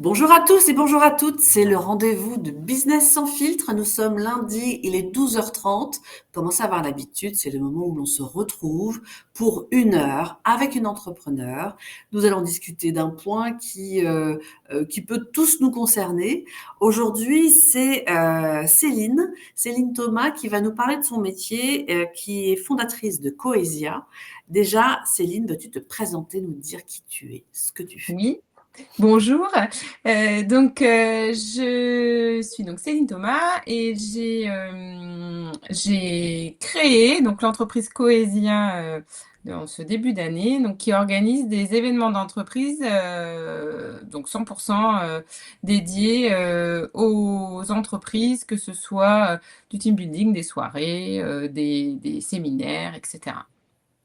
Bonjour à tous et bonjour à toutes, c'est le rendez-vous de Business sans filtre. Nous sommes lundi, il est 12h30. Commencez à avoir l'habitude, c'est le moment où l'on se retrouve pour 1 heure avec une entrepreneur. Nous allons discuter d'un point qui peut tous nous concerner. Aujourd'hui, c'est Céline Thomas qui va nous parler de son métier, qui est fondatrice de Coesia. Déjà, Céline, veux-tu te présenter, nous dire qui tu es, ce que tu fais? Oui, bonjour. Je suis donc Céline Thomas et j'ai créé donc l'entreprise Coesia dans ce début d'année, donc qui organise des événements d'entreprise donc 100% dédiés aux entreprises, que ce soit du team building, des soirées, des séminaires, etc.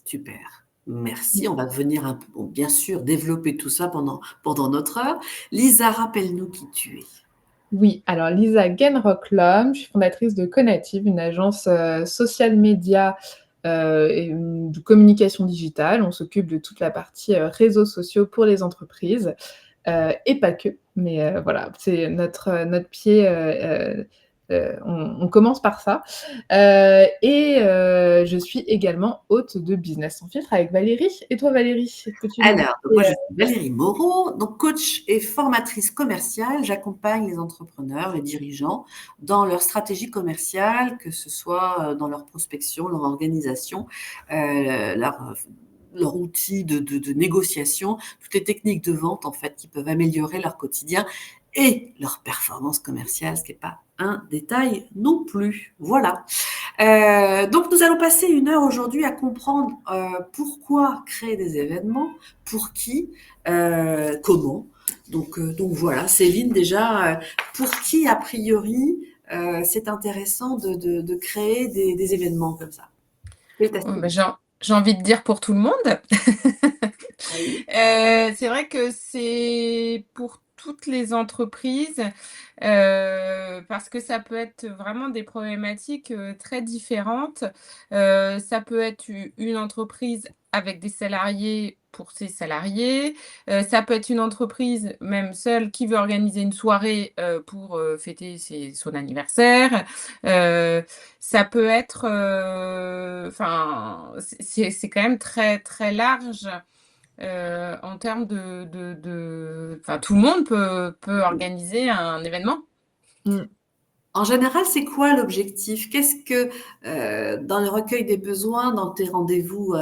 Super. Merci. On va venir bien sûr développer tout ça pendant notre heure. Lisa, rappelle-nous qui tu es. Oui, alors Lisa Genrock-Lhomme, je suis fondatrice de Conative, une agence social media et de communication digitale. On s'occupe de toute la partie réseaux sociaux pour les entreprises et pas que. Mais voilà, c'est notre pied. On commence par ça. Je suis également hôte de Business sans filtre avec Valérie. Et toi, Valérie, peux-tu nous Alors, donc moi, je suis Valérie Moreau, donc coach et formatrice commerciale. J'accompagne les entrepreneurs, les dirigeants dans leur stratégie commerciale, que ce soit dans leur prospection, leur organisation, leur outil de négociation, toutes les techniques de vente en fait qui peuvent améliorer leur quotidien et leur performance commerciale, ce qui n'est pas un détail non plus. Voilà. Donc nous allons passer 1 heure aujourd'hui à comprendre pourquoi créer des événements, pour qui, comment. Donc voilà, Céline, déjà, pour qui a priori c'est intéressant de créer des événements comme ça? Quelle est ta Ben, cible? j'ai envie de dire pour tout le monde. Oui. C'est vrai que c'est pour toutes les entreprises, parce que ça peut être vraiment des problématiques, très différentes. Ça peut être une entreprise avec des salariés pour ses salariés. Ça peut être une entreprise, même seule, qui veut organiser une soirée, pour, fêter son anniversaire. Heu, Ça peut être, enfin, c'est quand même très, très large. En termes enfin, tout le monde peut organiser un événement. Mm. En général, c'est quoi l'objectif? Qu'est-ce que, dans le recueil des besoins, dans tes rendez-vous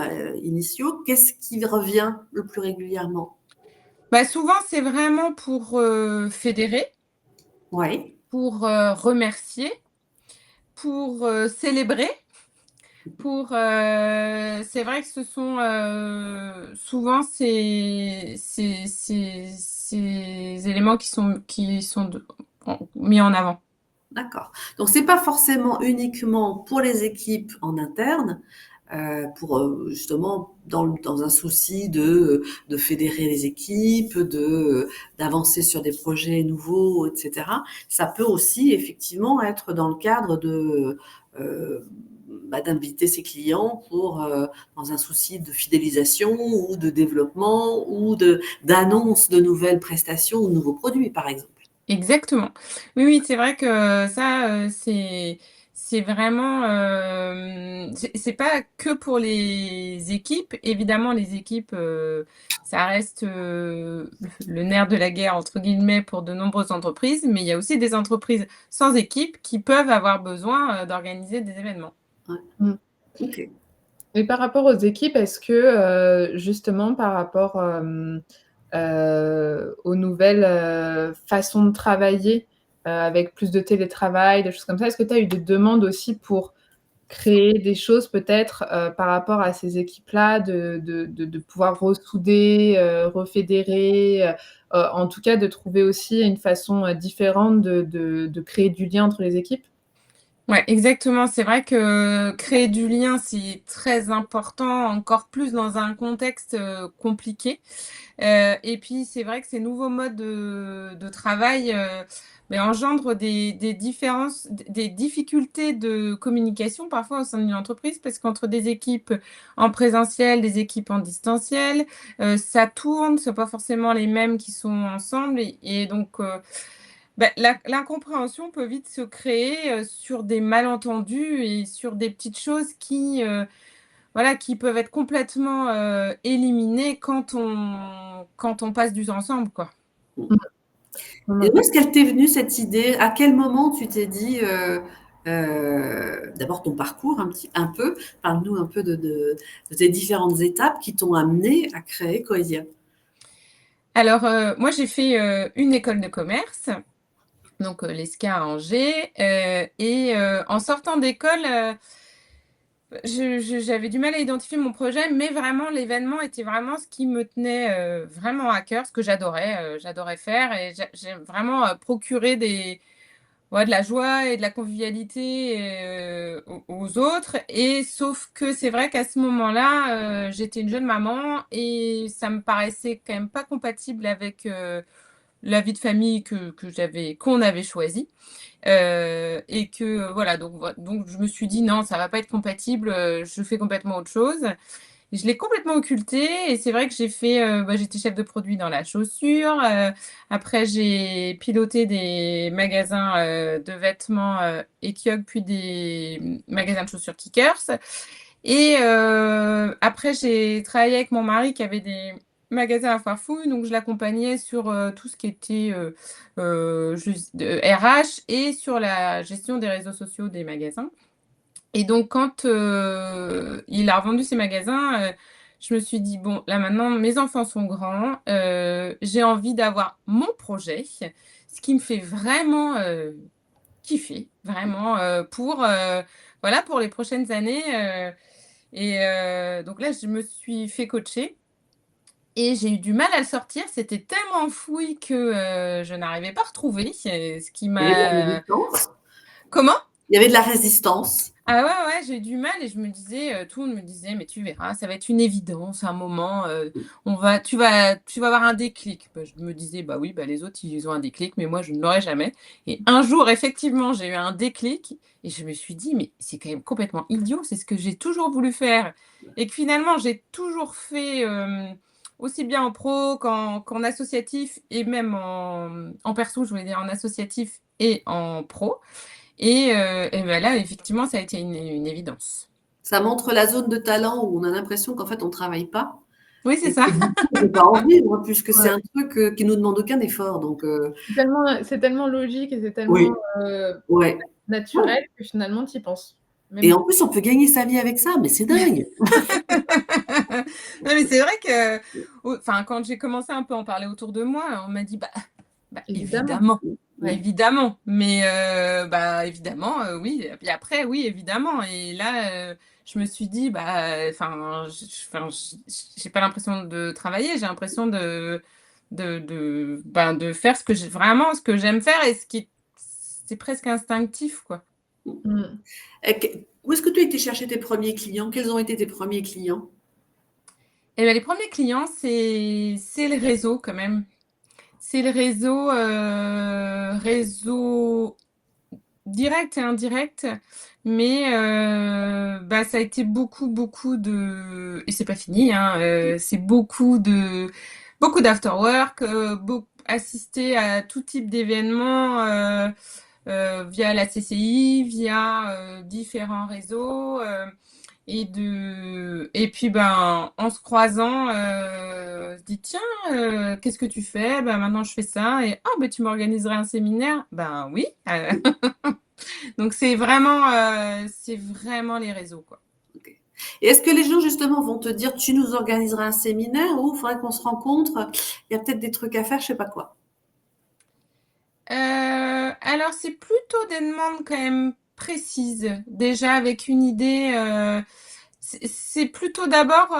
initiaux, qu'est-ce qui revient le plus régulièrement? Bah, souvent, c'est vraiment pour, fédérer, Oui. pour, remercier, pour, célébrer, pour, c'est vrai que ce sont, souvent ces éléments qui sont mis en avant. D'accord. Donc c'est pas forcément uniquement pour les équipes en interne, pour, justement dans un souci de fédérer les équipes, d'avancer sur des projets nouveaux et cetera. Ça peut aussi effectivement être dans le cadre heu, d'inviter ses clients pour, dans un souci de fidélisation ou de développement ou d'annonce de nouvelles prestations ou de nouveaux produits, par exemple. Exactement. Oui, oui, c'est vrai que ça, c'est vraiment, c'est pas que pour les équipes. Évidemment, les équipes, ça reste, «le nerf de la guerre» entre guillemets pour de nombreuses entreprises, mais il y a aussi des entreprises sans équipe qui peuvent avoir besoin, d'organiser des événements. Ouais, Mm. OK. Et par rapport aux équipes, est-ce que, justement par rapport, aux nouvelles, façons de travailler, avec plus de télétravail, des choses comme ça, est-ce que tu as eu des demandes aussi pour créer des choses peut-être, par rapport à ces équipes-là, de pouvoir ressouder, refédérer, en tout cas de trouver aussi une façon, différente de créer du lien entre les équipes? Ouais, exactement. C'est vrai que créer du lien, c'est très important, encore plus dans un contexte compliqué. Et puis, c'est vrai que ces nouveaux modes de travail engendrent des différences, des difficultés de communication parfois au sein d'une entreprise, parce qu'entre des équipes en présentiel, des équipes en distanciel, ça tourne, ce sont pas forcément les mêmes qui sont ensemble. Et donc, l'incompréhension peut vite se créer sur des malentendus et sur des petites choses voilà, qui peuvent être complètement éliminées quand on passe du temps ensemble, quoi. Et Mmh. où est-ce qu'elle t'est venue cette idée? À quel moment tu t'es dit, d'abord ton parcours un peu, parle-nous un peu de tes différentes étapes qui t'ont amené à créer Coesia. Alors, moi, j'ai fait une école de commerce, donc l'ESCA à Angers, et en sortant d'école, j'avais du mal à identifier mon projet, mais vraiment l'événement était vraiment ce qui me tenait vraiment à cœur, ce que j'adorais faire, et j'ai vraiment procuré ouais, de la joie et de la convivialité aux autres. Et sauf que c'est vrai qu'à ce moment-là, j'étais une jeune maman et ça me paraissait quand même pas compatible avec la vie de famille qu'on avait choisie. Et que voilà, donc je me suis dit: «Non, ça va pas être compatible, je fais complètement autre chose». Je l'ai complètement occulté et c'est vrai que j'étais chef de produit dans la chaussure, après j'ai piloté des magasins de vêtements Ekiog, puis des magasins de chaussures Kickers. Et après j'ai travaillé avec mon mari qui avait des magasins à Foire-Fouille, donc je l'accompagnais sur tout ce qui était juste de RH et sur la gestion des réseaux sociaux des magasins. Et donc quand il a revendu ses magasins, je me suis dit: «Bon, là maintenant mes enfants sont grands, j'ai envie d'avoir mon projet, ce qui me fait vraiment kiffer, vraiment voilà, pour les prochaines années». Et donc là, je me suis fait coacher et j'ai eu du mal à le sortir. C'était tellement enfoui que je n'arrivais pas à retrouver, ce qui Il y avait de la m'a résistance. comment? Il y avait de la résistance. Ah ouais, ouais, j'ai eu du mal et je me disais, tout le monde me disait: «Mais tu verras, ça va être une évidence, à un moment, tu vas avoir un déclic». Bah, je me disais: «Bah oui, bah les autres, ils ont un déclic, mais moi, je ne l'aurai jamais». Et un jour, effectivement, j'ai eu un déclic et je me suis dit: «Mais c'est quand même complètement idiot, c'est ce que j'ai toujours voulu faire». Et que finalement, j'ai toujours fait, aussi bien en pro qu'en associatif et même en perso, je voulais dire en associatif et en pro. Et bah, là, effectivement, ça a été une évidence. Ça montre la zone de talent où on a l'impression qu'en fait on travaille pas Oui, c'est et ça. que du coup on peut pas en vivre puisque c'est Ouais. un truc, qui nous demande aucun effort donc C'est tellement logique et c'est tellement, oui, ouais. Ouais naturel que finalement tu y penses et même en plus on peut gagner sa vie avec ça, mais c'est dingue! Non, mais c'est vrai que, enfin, quand j'ai commencé un peu à en parler autour de moi, on m'a dit: «Bah, évidemment. évidemment, Ouais. évidemment». Mais évidemment, oui. Et puis après, oui, évidemment. Et là, je me suis dit: enfin, j'ai pas l'impression de travailler, j'ai l'impression de faire ce que j'aime faire et c'est presque instinctif, quoi. Mmh. Et où est-ce que tu as été chercher tes premiers clients? Quels ont été tes premiers clients? Et bah, les premiers clients, c'est le réseau quand même. C'est le réseau direct et indirect, mais ça a été beaucoup, beaucoup de et c'est pas fini, hein, c'est beaucoup d'after work, assister à tout type d'événements, via la CCI, via différents réseaux, et puis, en se croisant, on se dit: «Tiens, qu'est-ce que tu fais?» «Maintenant je fais ça». Et: «Ah, tu m'organiserais un séminaire?» «Ben oui». Donc c'est vraiment les réseaux, quoi. OK. Et est-ce que les gens justement vont te dire: «Tu nous organiseras un séminaire» ou «Il faudrait qu'on se rencontre, il y a peut-être des trucs à faire», je sais pas quoi? Alors c'est plutôt des demandes quand même précises, déjà avec une idée, c'est plutôt d'abord,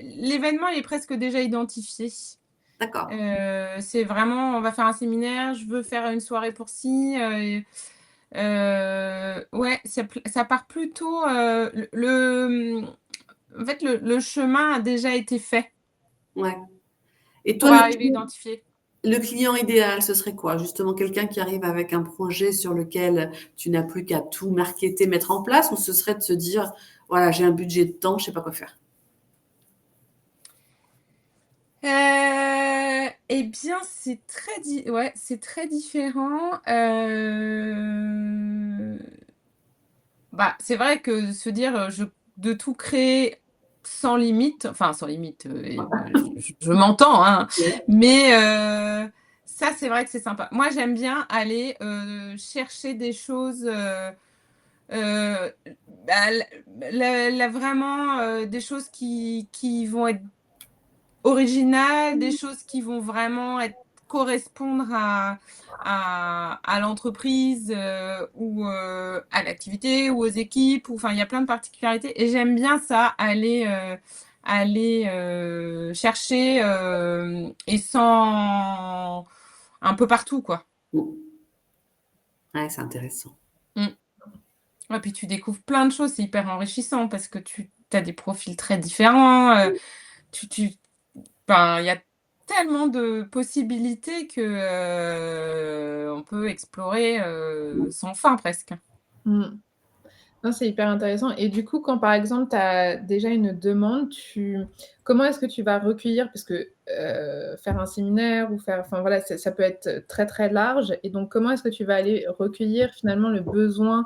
l'événement il est presque déjà identifié. D'accord. C'est vraiment: «On va faire un séminaire, je veux faire une soirée pour ci», Ouais, ça part plutôt. En fait, le chemin a déjà été fait Ouais. Et toi, pour arriver à identifier. le client idéal, ce serait quoi? Justement, quelqu'un qui arrive avec un projet sur lequel tu n'as plus qu'à tout marketer, mettre en place, ou ce serait de se dire, voilà, j'ai un budget de temps, je sais pas quoi faire. Eh bien, ouais, c'est très différent. Bah, c'est vrai que se dire, de tout créer sans limite, enfin sans limite, je m'entends, hein, mais ça, c'est vrai que c'est sympa. Moi, j'aime bien aller chercher des choses, bah, vraiment des choses qui vont être originales, des choses qui vont vraiment correspondre à l'entreprise ou à l'activité ou aux équipes. Enfin, il y a plein de particularités et j'aime bien ça, aller chercher et sans un peu partout, quoi. Ouais, c'est intéressant. Mm. Et puis tu découvres plein de choses, c'est hyper enrichissant parce que tu as des profils très différents. Tu, Enfin, il y a tellement de possibilités que on peut explorer sans fin presque. Mmh. Non, c'est hyper intéressant et du coup, quand par exemple, tu as déjà une demande, comment est-ce que tu vas recueillir? Parce que, faire un séminaire ou faire enfin voilà, ça peut être très, très large et donc comment est-ce que tu vas aller recueillir finalement le besoin,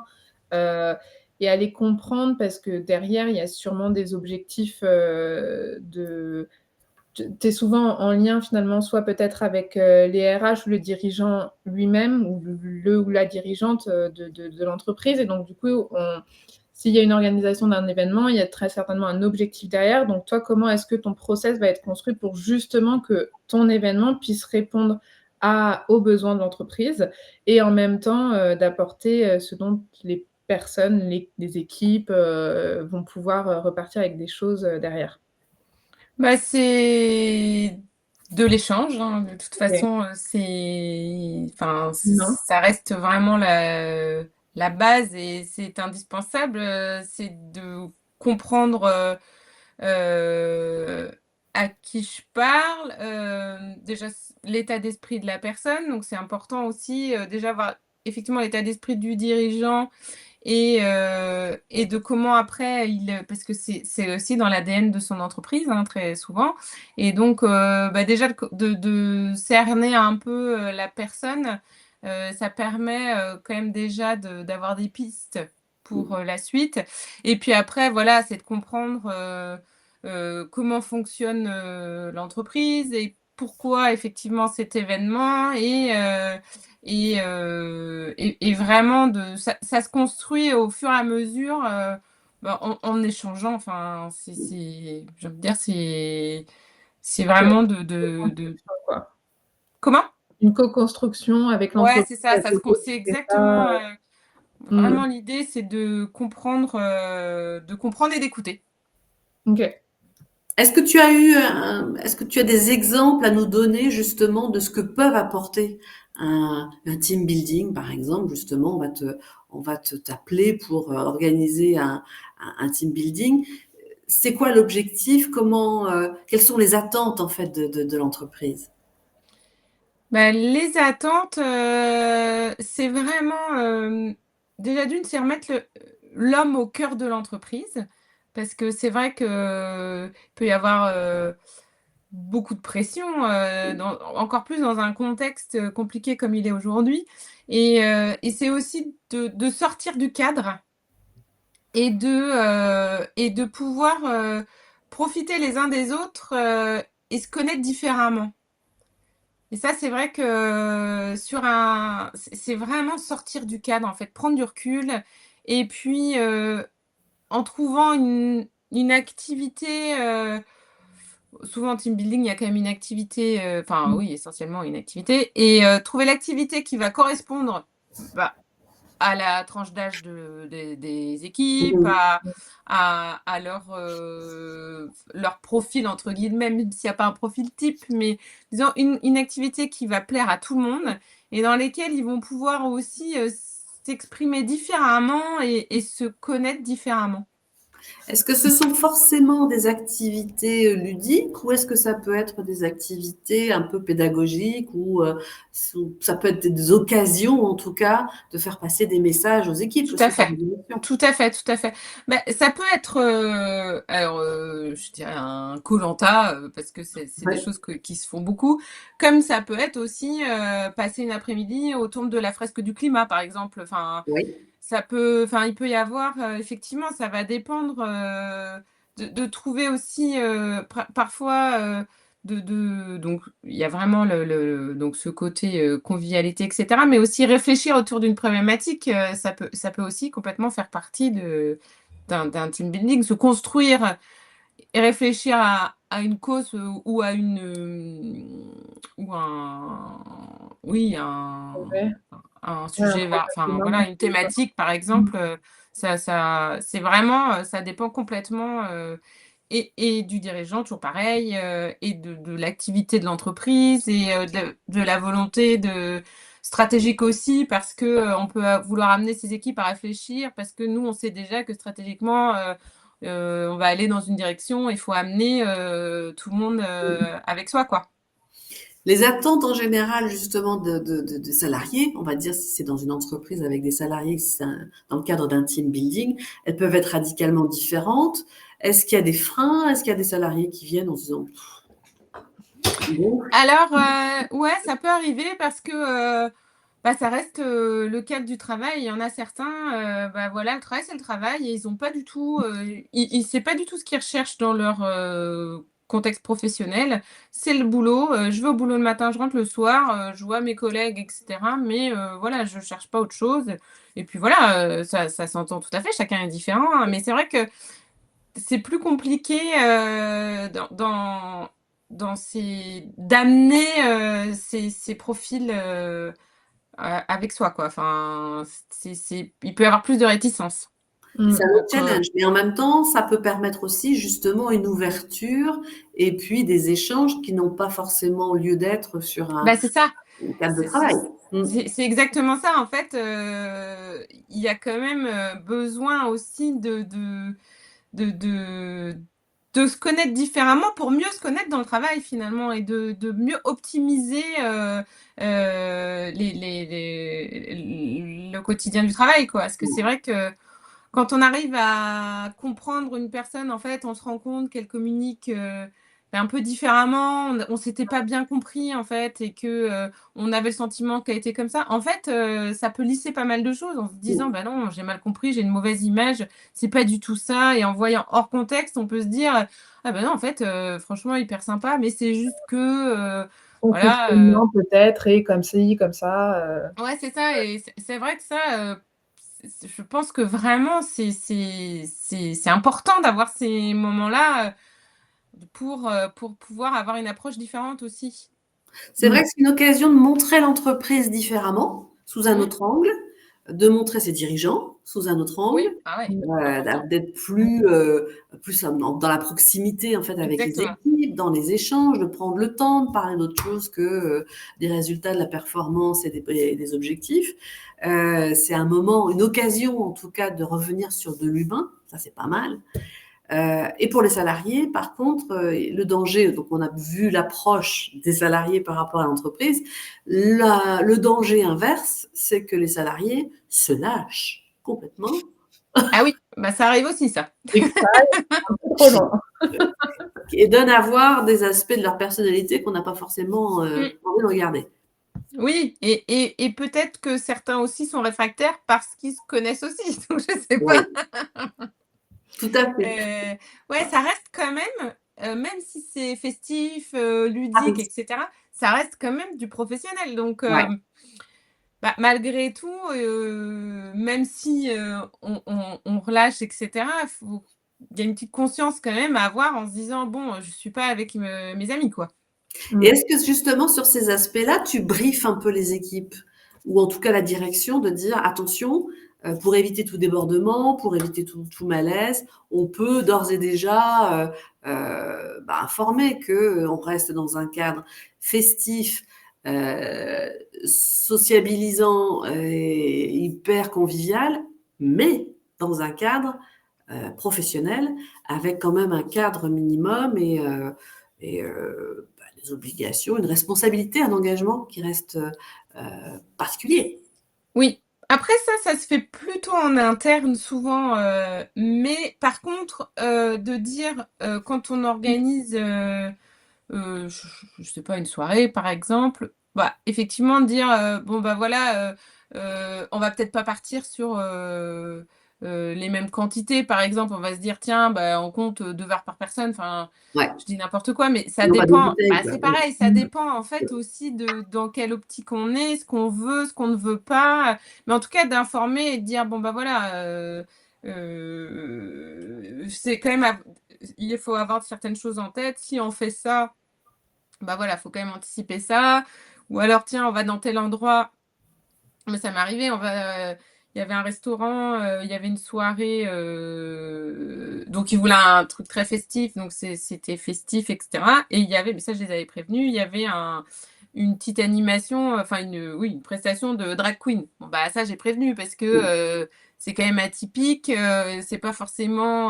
heu et aller comprendre? Parce que derrière, il y a sûrement des objectifs, tu es souvent en lien finalement soit peut-être avec, les RH ou le dirigeant lui-même ou le ou la dirigeante, de l'entreprise et donc du coup, s'il y a une organisation d'un événement, il y a très certainement un objectif derrière. Donc toi, comment est-ce que ton process va être construit pour justement que ton événement puisse répondre aux besoins de l'entreprise et en même temps, d'apporter, ce dont les personnes, les équipes, vont pouvoir, repartir avec des choses, derrière? Bah, c'est de l'échange, hein. De toute OK. façon, enfin, Non? ça reste vraiment la base et c'est indispensable. C'est de comprendre euh, à qui je parle, déjà l'état d'esprit de la personne. Donc c'est important aussi déjà voir effectivement l'état d'esprit du dirigeant et de comment après parce que c'est aussi dans l'ADN de son entreprise, hein, très souvent. Et donc, bah, déjà de cerner un peu la personne, ça permet quand même déjà d'avoir des pistes pour la suite. Et puis après, voilà, c'est de comprendre comment fonctionne l'entreprise et pourquoi effectivement cet événement et vraiment ça se construit au fur et à mesure bah, en échangeant. Enfin, je veux dire, c'est OK. vraiment de... Co-construction, quoi. Comment? Une co-construction avec Ouais, l'entreprise c'est ça, à côté, c'est c'est ça, exactement mmh. vraiment l'idée, c'est de comprendre et d'écouter. OK. Est-ce que tu as des exemples à nous donner justement de ce que peuvent apporter un team building, par exemple, justement, on va te t'appeler pour organiser un team building. C'est quoi l'objectif? Quelles sont les attentes en fait de l'entreprise? Bah, les attentes, c'est vraiment déjà d'une, c'est remettre l'homme au cœur de l'entreprise. Parce que c'est vrai que il peut y avoir beaucoup de pression, encore plus dans un contexte compliqué comme il est aujourd'hui. Et c'est aussi de sortir du cadre et de pouvoir profiter les uns des autres et se connaître différemment. Et ça, c'est vrai que c'est vraiment sortir du cadre, en fait, prendre du recul. Et puis, en trouvant une activité, souvent en team building, il y a quand même une activité, enfin Mmh. oui, essentiellement une activité. Et trouver l'activité qui va correspondre bah, à la tranche d'âge des équipes, Mhm. à leur profil, entre guillemets, même s'il n'y a pas un profil type, mais disons une activité qui va plaire à tout le monde et dans lesquelles ils vont pouvoir aussi s'exprimer différemment et se connaître différemment. Est-ce que ce sont forcément des activités ludiques ou est-ce que ça peut être des activités un peu pédagogiques ou ça peut être des occasions en tout cas de faire passer des messages aux équipes Tout à aussi par fait. l'éducation? Tout à fait, tout à fait. Ben, ça peut être, alors, je dirais un koh parce que c'est des Ouais, choses qui se font beaucoup, comme ça peut être aussi passer une après-midi autour de la fresque du climat, par exemple. Enfin, oui. enfin, il peut y avoir, effectivement, ça va dépendre de trouver aussi parfois donc il y a vraiment donc ce côté convivialité, etc. Mais aussi réfléchir autour d'une problématique, ça peut aussi complètement faire partie d'un team building, se construire et réfléchir à une cause ou à une ou oui, Ouais, un ouais, un sujet, projet enfin commun. voilà, une thématique par Mmh. exemple, c'est vraiment, ça dépend complètement et du dirigeant, toujours pareil, et de l'activité de l'entreprise et de la volonté stratégique aussi, parce que on peut vouloir amener ses équipes à réfléchir, parce que nous, on sait déjà que stratégiquement, on va aller dans une direction, il faut amener tout le monde avec soi, quoi. Les attentes en général justement de salariés, on va dire si c'est dans une entreprise avec des salariés, si c'est dans le cadre d'un team building, elles peuvent être radicalement différentes. Est-ce qu'il y a des freins? Est-ce qu'il y a des salariés qui viennent en se disant bon, Alors, ouais, ça peut arriver parce que bah, ça reste le cadre du travail. Il y en a certains, bah voilà, le travail, c'est le travail et ils ont pas du tout, c'est pas du tout ce qu'ils recherchent dans leur contexte professionnel. C'est le boulot. Je vais au boulot le matin, je rentre le soir, je vois mes collègues, etc. Mais voilà, je cherche pas autre chose. Et puis voilà, ça s'entend tout à fait. Chacun est différent, hein. Mais c'est vrai que c'est plus compliqué dans d'amener ces profils avec soi, quoi. Enfin, il peut y avoir plus de réticence. Mmh. c'est un autre Donc, challenge. Mais en même temps, ça peut permettre aussi justement une ouverture et puis des échanges qui n'ont pas forcément lieu d'être sur bah, c'est ça. un cadre de C'est c'est- travail. Mm. c'est exactement ça. En fait, il y a quand même besoin aussi de, de, de se connaître différemment pour mieux se connaître dans le travail finalement et de mieux optimiser le quotidien du travail, quoi. Parce que c'est vrai que quand on arrive à comprendre une personne, en fait, on se rend compte qu'elle communique un peu différemment, on s'était pas bien compris, en fait, et que on avait le sentiment qu'elle était comme ça. En fait, ça peut lisser pas mal de choses en se disant, Mm. bah non, j'ai mal compris, j'ai une mauvaise image, c'est pas du tout ça. Et en voyant hors contexte, on peut se dire, ah bah non, en fait, franchement, hyper sympa, mais c'est juste que, Son voilà, fonctionnement peut-être est comme ci, comme ça, ouais, c'est ça. Et c'est vrai que ça, je pense que vraiment, c'est important d'avoir ces moments-là pour pouvoir avoir une approche différente aussi. C'est vrai mmh, que c'est une occasion de montrer l'entreprise différemment, sous un Mmh. autre angle, de montrer ses dirigeants sous un autre angle, Oui, ah ouais, mmh, important. d'être plus dans la proximité en fait avec les Exactement. équipes, dans les échanges, de prendre le temps de parler d'autre chose que des résultats de la performance et des objectifs. C'est un moment, une occasion en tout cas de revenir sur de l'humain, ça c'est pas mal. Et pour les salariés, par contre, le danger, donc on a vu l'approche des salariés par rapport à l'entreprise, le danger inverse, c'est que les salariés se lâchent complètement Ah oui, bah ça arrive aussi ça. et que ça aille un peu trop loin. et donnent à voir des aspects de leur personnalité qu'on n'a pas forcément Mmh. envie de regarder. Oui, et peut-être que certains aussi sont réfractaires parce qu'ils se connaissent aussi, donc je sais pas. Oui, tout à fait. Ouais, ça reste quand même si c'est festif, ludique, et Affectif. cetera, ça reste quand même du professionnel. Donc, Ouais. bah, malgré tout, même si, on relâche, et cetera, il y a une petite conscience quand même à avoir en se disant: «Bon, je suis pas avec mes amis, quoi». Et Mmh. est-ce que justement sur ces aspects-là, tu briefes un peu les équipes ou en tout cas la direction de dire attention, pour éviter tout débordement, pour éviter tout malaise, on peut d'ores et déjà informer que on reste dans un cadre festif sociabilisant et hyper convivial, mais dans un cadre professionnel, avec quand même un cadre minimum et des obligations, une responsabilité, un engagement qui reste particulier. Oui. Après ça se fait plutôt en interne souvent, mais par contre, de dire, quand on organise, je sais pas, une soirée par exemple, bah effectivement dire, bon bah voilà, on va peut-être pas partir sur les mêmes quantités. Par exemple, on va se dire tiens, bah on compte 2 verres par personne. Enfin, Ouais. je dis n'importe quoi, mais ça Non, pas des dépend. bouteilles, Bah quoi. c'est pareil, ça dépend en fait aussi de dans quelle optique on est, ce qu'on veut, ce qu'on ne veut pas. Mais en tout cas d'informer et de dire bon bah voilà, c'est quand même il faut avoir certaines choses en tête. Si on fait ça, bah voilà, faut quand même anticiper ça. Ou alors, tiens, on va dans tel endroit. Mais ça m'est arrivé, il y avait un restaurant, il y avait une soirée, donc ils voulaient un truc très festif, donc c'était festif, et cetera. Et il y avait, mais ça je les avais prévenus, il y avait une petite animation, enfin oui, une prestation de drag queen. Bon bah ça j'ai prévenu parce que, c'est quand même atypique, c'est pas forcément,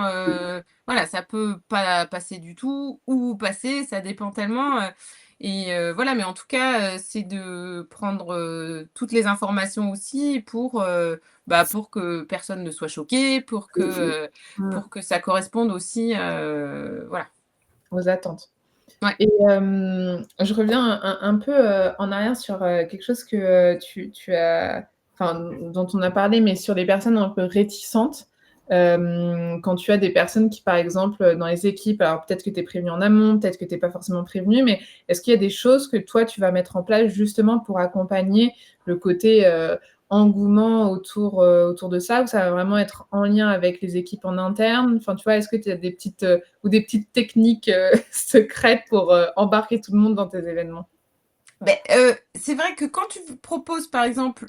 voilà, ça peut pas passer du tout ou passer, ça dépend tellement, et voilà, mais en tout cas, c'est de prendre, toutes les informations aussi pour que personne ne soit choqué, Mmh. pour que ça corresponde aussi, voilà. Aux attentes. Ouais. Et je reviens un peu, en arrière sur, quelque chose que, tu as enfin, dont on a parlé, mais sur les personnes un peu réticentes. Quand tu as des personnes qui, par exemple, dans les équipes, alors peut-être que tu es prévenu en amont, peut-être que tu es pas forcément prévenu, mais est-ce qu'il y a des choses que toi, tu vas mettre en place justement pour accompagner le côté, engouement autour de ça? Ou ça va vraiment être en lien avec les équipes en interne? Enfin, tu vois, est-ce que tu as des petites, ou des petites techniques, secrètes pour, embarquer tout le monde dans tes événements? Beh, c'est vrai que quand tu proposes, par exemple,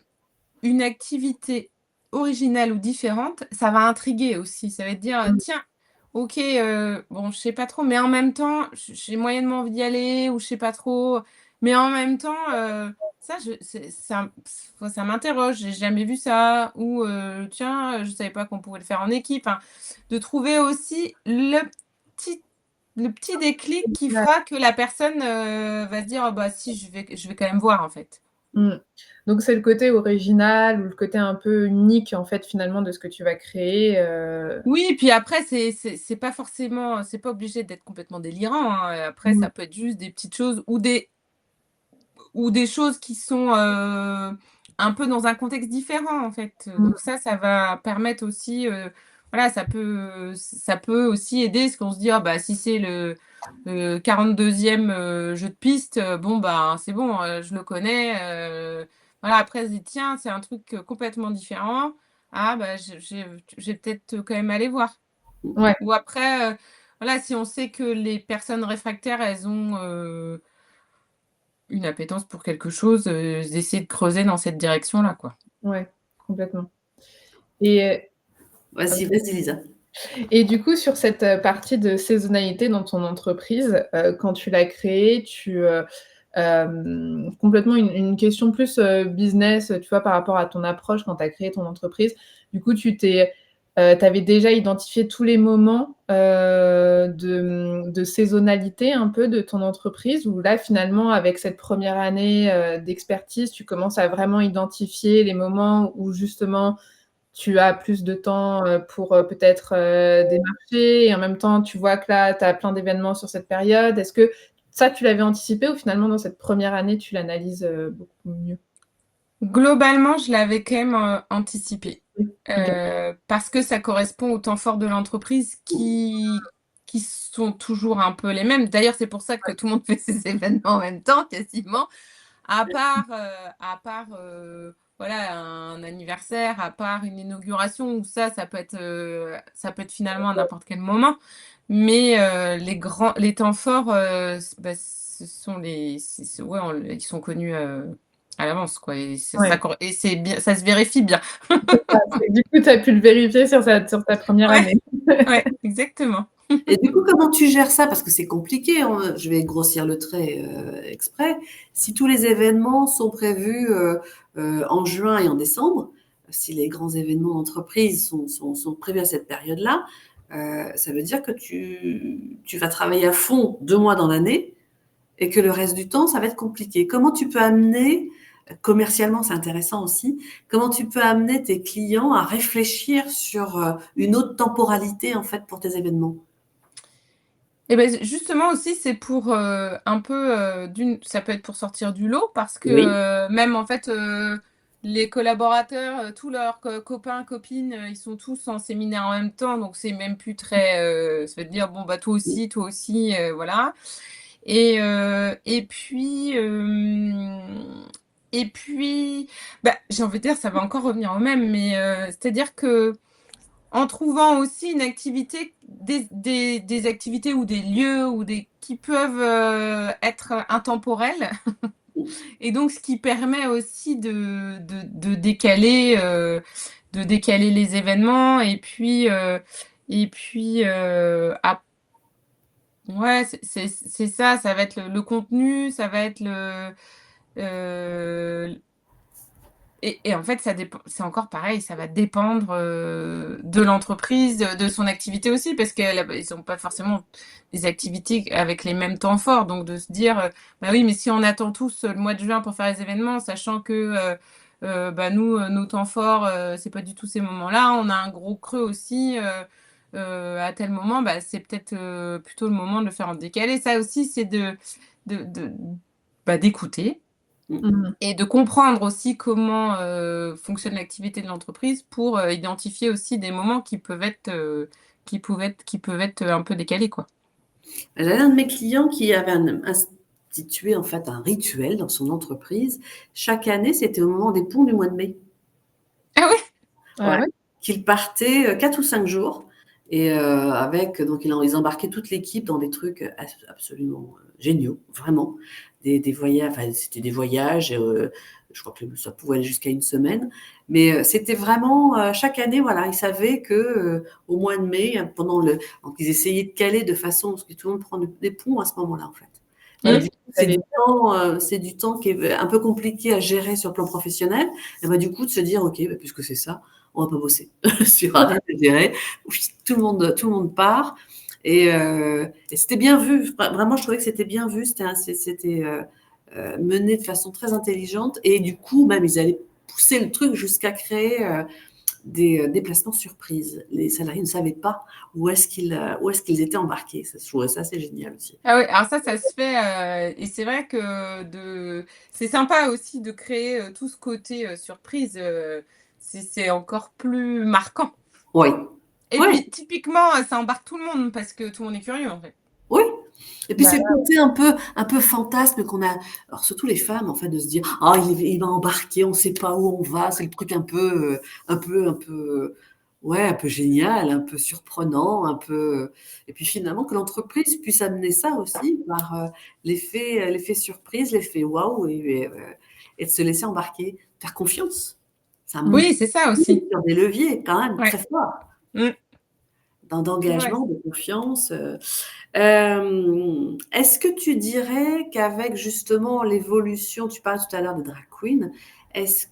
une activité originale ou différente, ça va intriguer aussi. Ça va te dire, Mmh. «Tiens, OK, bon, je sais pas trop, mais en même temps, j'ai moyennement envie d'y aller» ou «Je sais pas trop, mais en même temps, ça je c'est ça m'interroge, j'ai jamais vu ça» ou «Tiens, je savais pas qu'on pouvait le faire en équipe». Enfin, de trouver aussi petit le petit déclic qui Ouais. fera que la personne, va se dire: «Ah bah si, je vais quand même voir, en fait». Mmh. Donc c'est le côté original ou le côté un peu unique, en fait, finalement, de ce que tu vas créer, Oui, puis après c'est pas forcément, c'est pas obligé d'être complètement délirant, hein, après Mmh. ça peut être juste des petites choses ou des choses qui sont, un peu dans un contexte différent, en fait, donc Mmh. ça va permettre aussi, voilà, ça peut aussi aider parce qu'on se dit: «Ah bah, si c'est le 42e, jeu de piste, bon, bah, c'est bon, je le connais», voilà, après elle se dit: «Tiens, c'est un truc, complètement différent. Ah bah, je vais peut-être, quand même aller voir». Ouais, Ou après, voilà, si on sait que les personnes réfractaires, elles ont, une appétence pour quelque chose, d'essayer de creuser dans cette direction-là, quoi. ouais, complètement. Et Vas-y, vas-y, Lisa. du coup, sur cette, partie de saisonnalité dans ton entreprise, quand tu l'as créée, complètement une question plus, business, tu vois, par rapport à ton approche quand tu as créé ton entreprise. Du coup, tu avais déjà identifié tous les moments, de saisonnalité un peu de ton entreprise? Ou là, finalement, avec cette première année, d'expertise, tu commences à vraiment identifier les moments où justement tu as plus de temps, pour, peut-être, démarcher, et en même temps, tu vois que là, tu as plein d'événements sur cette période. Est-ce que ça, tu l'avais anticipé, ou finalement dans cette première année, tu l'analyses, beaucoup mieux? Globalement, je l'avais quand même, anticipé, Oui. OK. parce que ça correspond aux temps forts de l'entreprise qui sont toujours un peu les mêmes. D'ailleurs, c'est pour ça que tout le monde fait ses événements en même temps, quasiment. Voilà, un anniversaire, à part une inauguration où ça peut être finalement à n'importe quel moment. Mais, les temps forts, ce sont ouais, ils sont connus, à l'avance, quoi, et Ouais, c'est bien, ça se vérifie bien. c'est ça. Du coup, tu as pu le vérifier sur ta première Ouais, année. ouais, exactement. Et du coup, comment tu gères ça? Parce que c'est compliqué, hein, je vais grossir le trait exprès. Si tous les événements sont prévus en juin et en décembre, si les grands événements d'entreprise sont prévus à cette période-là, ça veut dire que tu vas travailler à fond 2 mois dans l'année et que le reste du temps, ça va être compliqué. Comment tu peux amener, commercialement, c'est intéressant aussi, comment tu peux amener tes clients à réfléchir sur une autre temporalité en fait pour tes événements? Et ben justement aussi, c'est pour un peu, ça peut être pour sortir du lot parce que Oui. même en fait, les collaborateurs, tous leurs copains, copines, ils sont tous en séminaire en même temps, donc c'est même plus très. Ça veut dire, bon, bah toi aussi, voilà. Et puis, bah, j'ai envie de dire, ça va encore revenir au même, mais c'est-à-dire que en trouvant aussi une activité, des activités ou des lieux ou qui peuvent être intemporels. Et donc, ce qui permet aussi de décaler les événements. Ouais, c'est ça, ça va être le contenu, ça va être euh, et en fait, ça dépend, c'est encore pareil, ça va dépendre de l'entreprise, de son activité aussi, parce qu'ils n'ont pas forcément des activités avec les mêmes temps forts. Donc, de se dire, bah oui, mais si on attend tous le mois de juin pour faire les événements, sachant que bah nous, nos temps forts, c'est pas du tout ces moments-là, on a un gros creux aussi à tel moment, bah, c'est peut-être plutôt le moment de le faire en décalé. Ça aussi, c'est de, de, d'écouter Mmh. et de comprendre aussi comment fonctionne l'activité de l'entreprise pour identifier aussi des moments qui peuvent être un peu décalés, quoi. J'avais un de mes clients qui avait institué en fait un rituel dans son entreprise. Chaque année, c'était au moment des ponts du mois de mai. Ah ouais? Ah Ouais. ouais? Qu'il partait 4 ou 5 jours et avec donc ils embarquaient toute l'équipe dans des trucs absolument géniaux, vraiment. Des voyages, enfin c'était des voyages, je crois que ça pouvait aller jusqu'à une semaine, mais c'était vraiment chaque année, voilà, ils savaient que au mois de mai, donc ils essayaient de caler de façon parce que tout le monde prend des ponts à ce moment-là en fait. Ouais, Du c'est coup, ça les c'est du temps qui est un peu compliqué à gérer sur le plan professionnel. Et bah, du coup, de se dire, OK, bah, puisque c'est ça, on va pas bosser sur un à gérer. Tout le monde part. Et c'était bien vu. Vraiment, je trouvais que c'était bien vu. C'était mené de façon très intelligente. Et du coup, même, ils allaient pousser le truc jusqu'à créer des déplacements surprises. Les salariés ne savaient pas où est-ce qu'ils étaient embarqués. Ça, je trouvais ça, c'est génial aussi. Ah ouais, alors ça se fait, et c'est vrai que c'est sympa aussi de créer tout ce côté surprise, c'est encore plus marquant. Oui, Et oui, puis typiquement, ça embarque tout le monde parce que tout le monde est curieux en fait. oui. Et puis bah, c'est le côté un peu fantasme qu'on a, alors surtout les femmes en fait, de se dire ah il va embarquer, on ne sait pas où on va, c'est le truc un peu ouais un peu génial, un peu surprenant, un peu et puis finalement que l'entreprise puisse amener ça aussi par l'effet surprise, l'effet waouh et de se laisser embarquer, faire confiance. Ça monte Oui, c'est ça aussi. sur des leviers quand même Ouais. très forts Mm. Ouais. d'engagement, de confiance. Est-ce que tu dirais qu'avec justement l'évolution, tu parlais tout à l'heure de drag queen, est-ce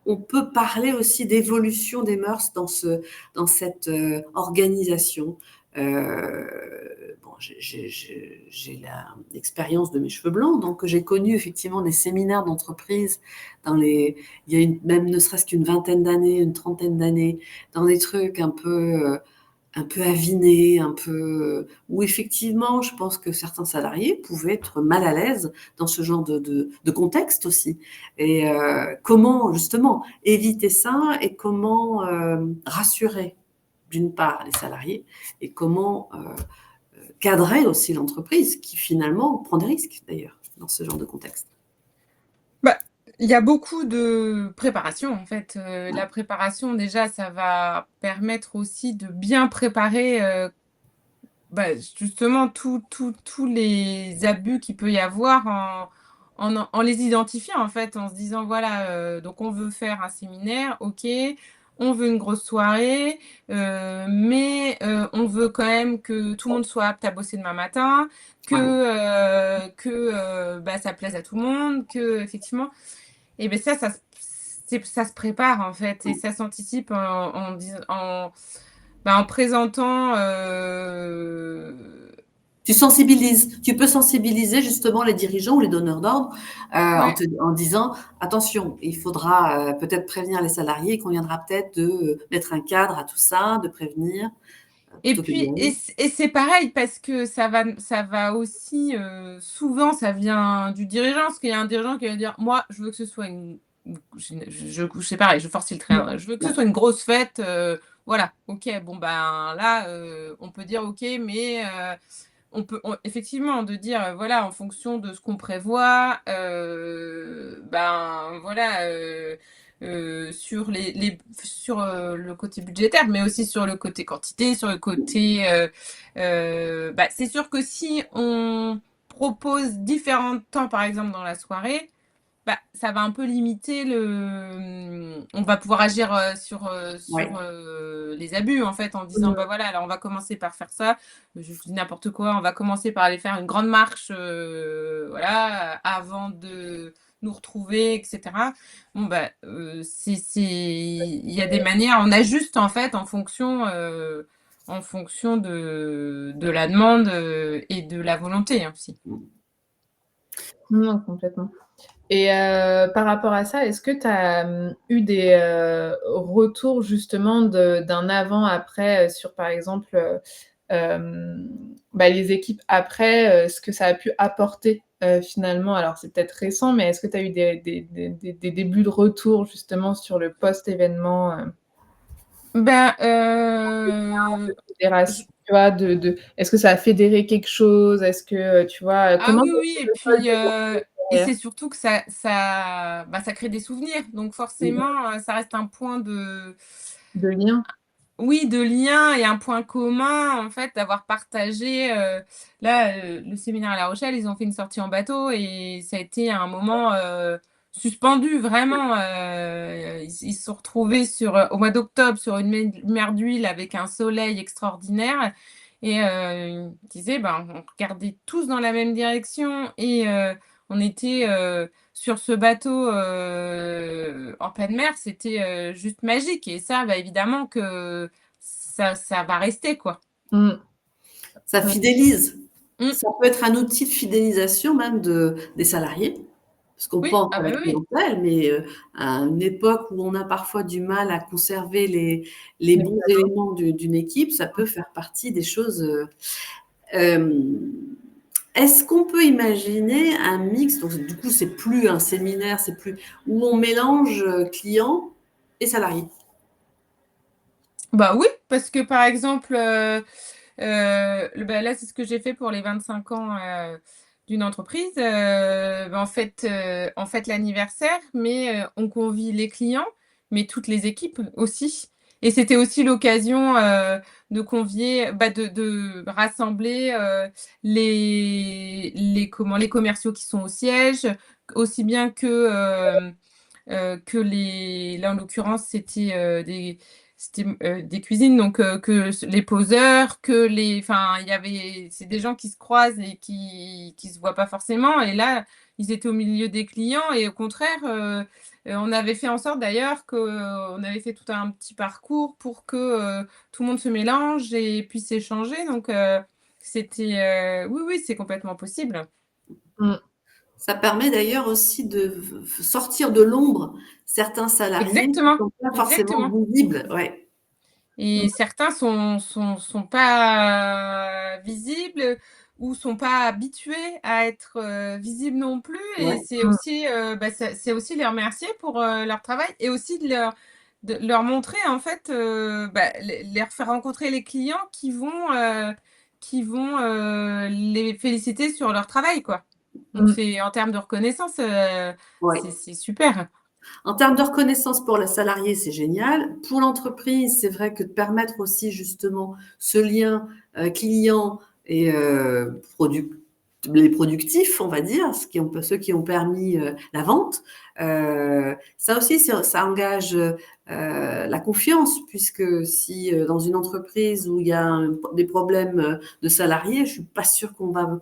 on peut parler aussi d'évolution des mœurs dans cette organisation? Bon, j'ai l'expérience de mes cheveux blancs, donc j'ai connu effectivement des séminaires d'entreprise il y a même ne serait-ce qu'une vingtaine d'années, une trentaine d'années, dans des trucs un peu aviné, un peu où effectivement, je pense que certains salariés pouvaient être mal à l'aise dans ce genre de contexte aussi. Et comment justement éviter ça et comment rassurer d'une part les salariés et comment cadrer aussi l'entreprise qui finalement prend des risques d'ailleurs dans ce genre de contexte. Bah, il y a beaucoup de préparation en fait. La préparation déjà, ça va permettre aussi de bien préparer bah, justement tous les abus qu'il peut y avoir en les identifiant en fait, en se disant voilà, donc on veut faire un séminaire, ok, on veut une grosse soirée, mais on veut quand même que tout le monde soit apte à bosser demain matin, que bah, ça plaise à tout le monde, que effectivement, et ben ça se prépare en fait et ça s'anticipe en présentant. Tu peux sensibiliser justement les dirigeants ou les donneurs d'ordre Ouais. en disant attention, il faudra peut-être prévenir les salariés, il conviendra peut-être de mettre un cadre à tout ça, de prévenir Et plutôt que de puis, dire et c'est pareil parce que ça va aussi, souvent, ça vient du dirigeant, parce qu'il y a un dirigeant qui va dire, moi, je veux que ce soit c'est pareil, je force le trait, hein. Je veux que ce soit une grosse fête, voilà, ok, bon ben là, on peut dire ok, mais effectivement de dire, voilà, en fonction de ce qu'on prévoit, ben voilà, sur le côté budgétaire, mais aussi sur le côté quantité, sur le côté, bah, c'est sûr que si on propose différents temps, par exemple dans la soirée, bah, ça va un peu limiter on va pouvoir agir ouais. les abus en fait en disant bah voilà, alors on va commencer par faire ça, je dis n'importe quoi, on va commencer par aller faire une grande marche, voilà, avant de nous retrouver, etc. Bon bah il y a des manières, on ajuste en fait en fonction de la demande et de la volonté aussi. Non, complètement. Et par rapport à ça, est-ce que tu as eu des retours justement d'un avant-après sur, par exemple, bah, les équipes après, ce que ça a pu apporter finalement? Alors c'est peut-être récent, mais est-ce que tu as eu des débuts de retour justement sur le post-événement, Ben, fédération, tu vois, est-ce que ça a fédéré quelque chose? Est-ce que, tu vois, ah comment oui, ça oui, et se passe puis, et derrière? c'est surtout que ça crée des souvenirs. Donc forcément, ça reste un point De lien? oui, de lien et un point commun, en fait, d'avoir partagé, là, le séminaire à La Rochelle, ils ont fait une sortie en bateau et ça a été un moment, suspendu vraiment, ils se sont retrouvés au mois d'octobre sur une mer d'huile avec un soleil extraordinaire et ils disaient, ben, on regardait tous dans la même direction et on était, sur ce bateau, en pleine mer, c'était, juste magique et ça, bah, évidemment que ça va rester, quoi. Mmh. Ça Mmh. fidélise. Mmh. Ça peut être un outil de fidélisation même des salariés, parce qu'on Oui, pense ah à la bah, oui. clientèle, mais à une époque où on a parfois du mal à conserver les Les bons éléments d'une équipe, ça peut faire partie des choses. Est-ce qu'on peut imaginer un mix, donc du coup c'est plus un séminaire, c'est plus où on mélange clients et salariés? Bah, oui, parce que, par exemple, bah, là, c'est ce que j'ai fait pour les 25 ans, d'une entreprise, bah, on fête l'anniversaire, mais on convie les clients, mais toutes les équipes aussi et c'était aussi l'occasion, de convier, bah, de rassembler, les commerciaux qui sont au siège, aussi bien que là, en l'occurrence, c'était des cuisines, donc que les poseurs, enfin, c'est des gens qui se croisent et qui se voient pas forcément et là, ils étaient au milieu des clients et au contraire, on avait fait en sorte d'ailleurs qu'on avait fait tout un petit parcours pour que, tout le monde se mélange et puisse échanger donc oui, oui, c'est complètement possible. Mmh. Ça permet d'ailleurs aussi de sortir de l'ombre certains salariés qui ne Exactement, sont pas forcément exactement. visibles. Ouais. Et certains sont pas visibles ou sont pas habitués à être, visibles non plus et Ouais. c'est Mmh. aussi, bah, c'est aussi les remercier pour, leur travail et aussi de leur montrer en fait, bah, leur faire rencontrer les clients qui vont les féliciter sur leur travail, quoi. Donc Mmh. c'est en termes de reconnaissance, Ouais. c'est super. En termes de reconnaissance pour le salarié, c'est génial. Pour l'entreprise, c'est vrai que de permettre aussi justement ce lien client et les productifs, on va dire, ceux qui ont permis la vente. Ça aussi, ça engage la confiance, puisque si dans une entreprise où il y a des problèmes de salariés, je suis pas sûre qu'on va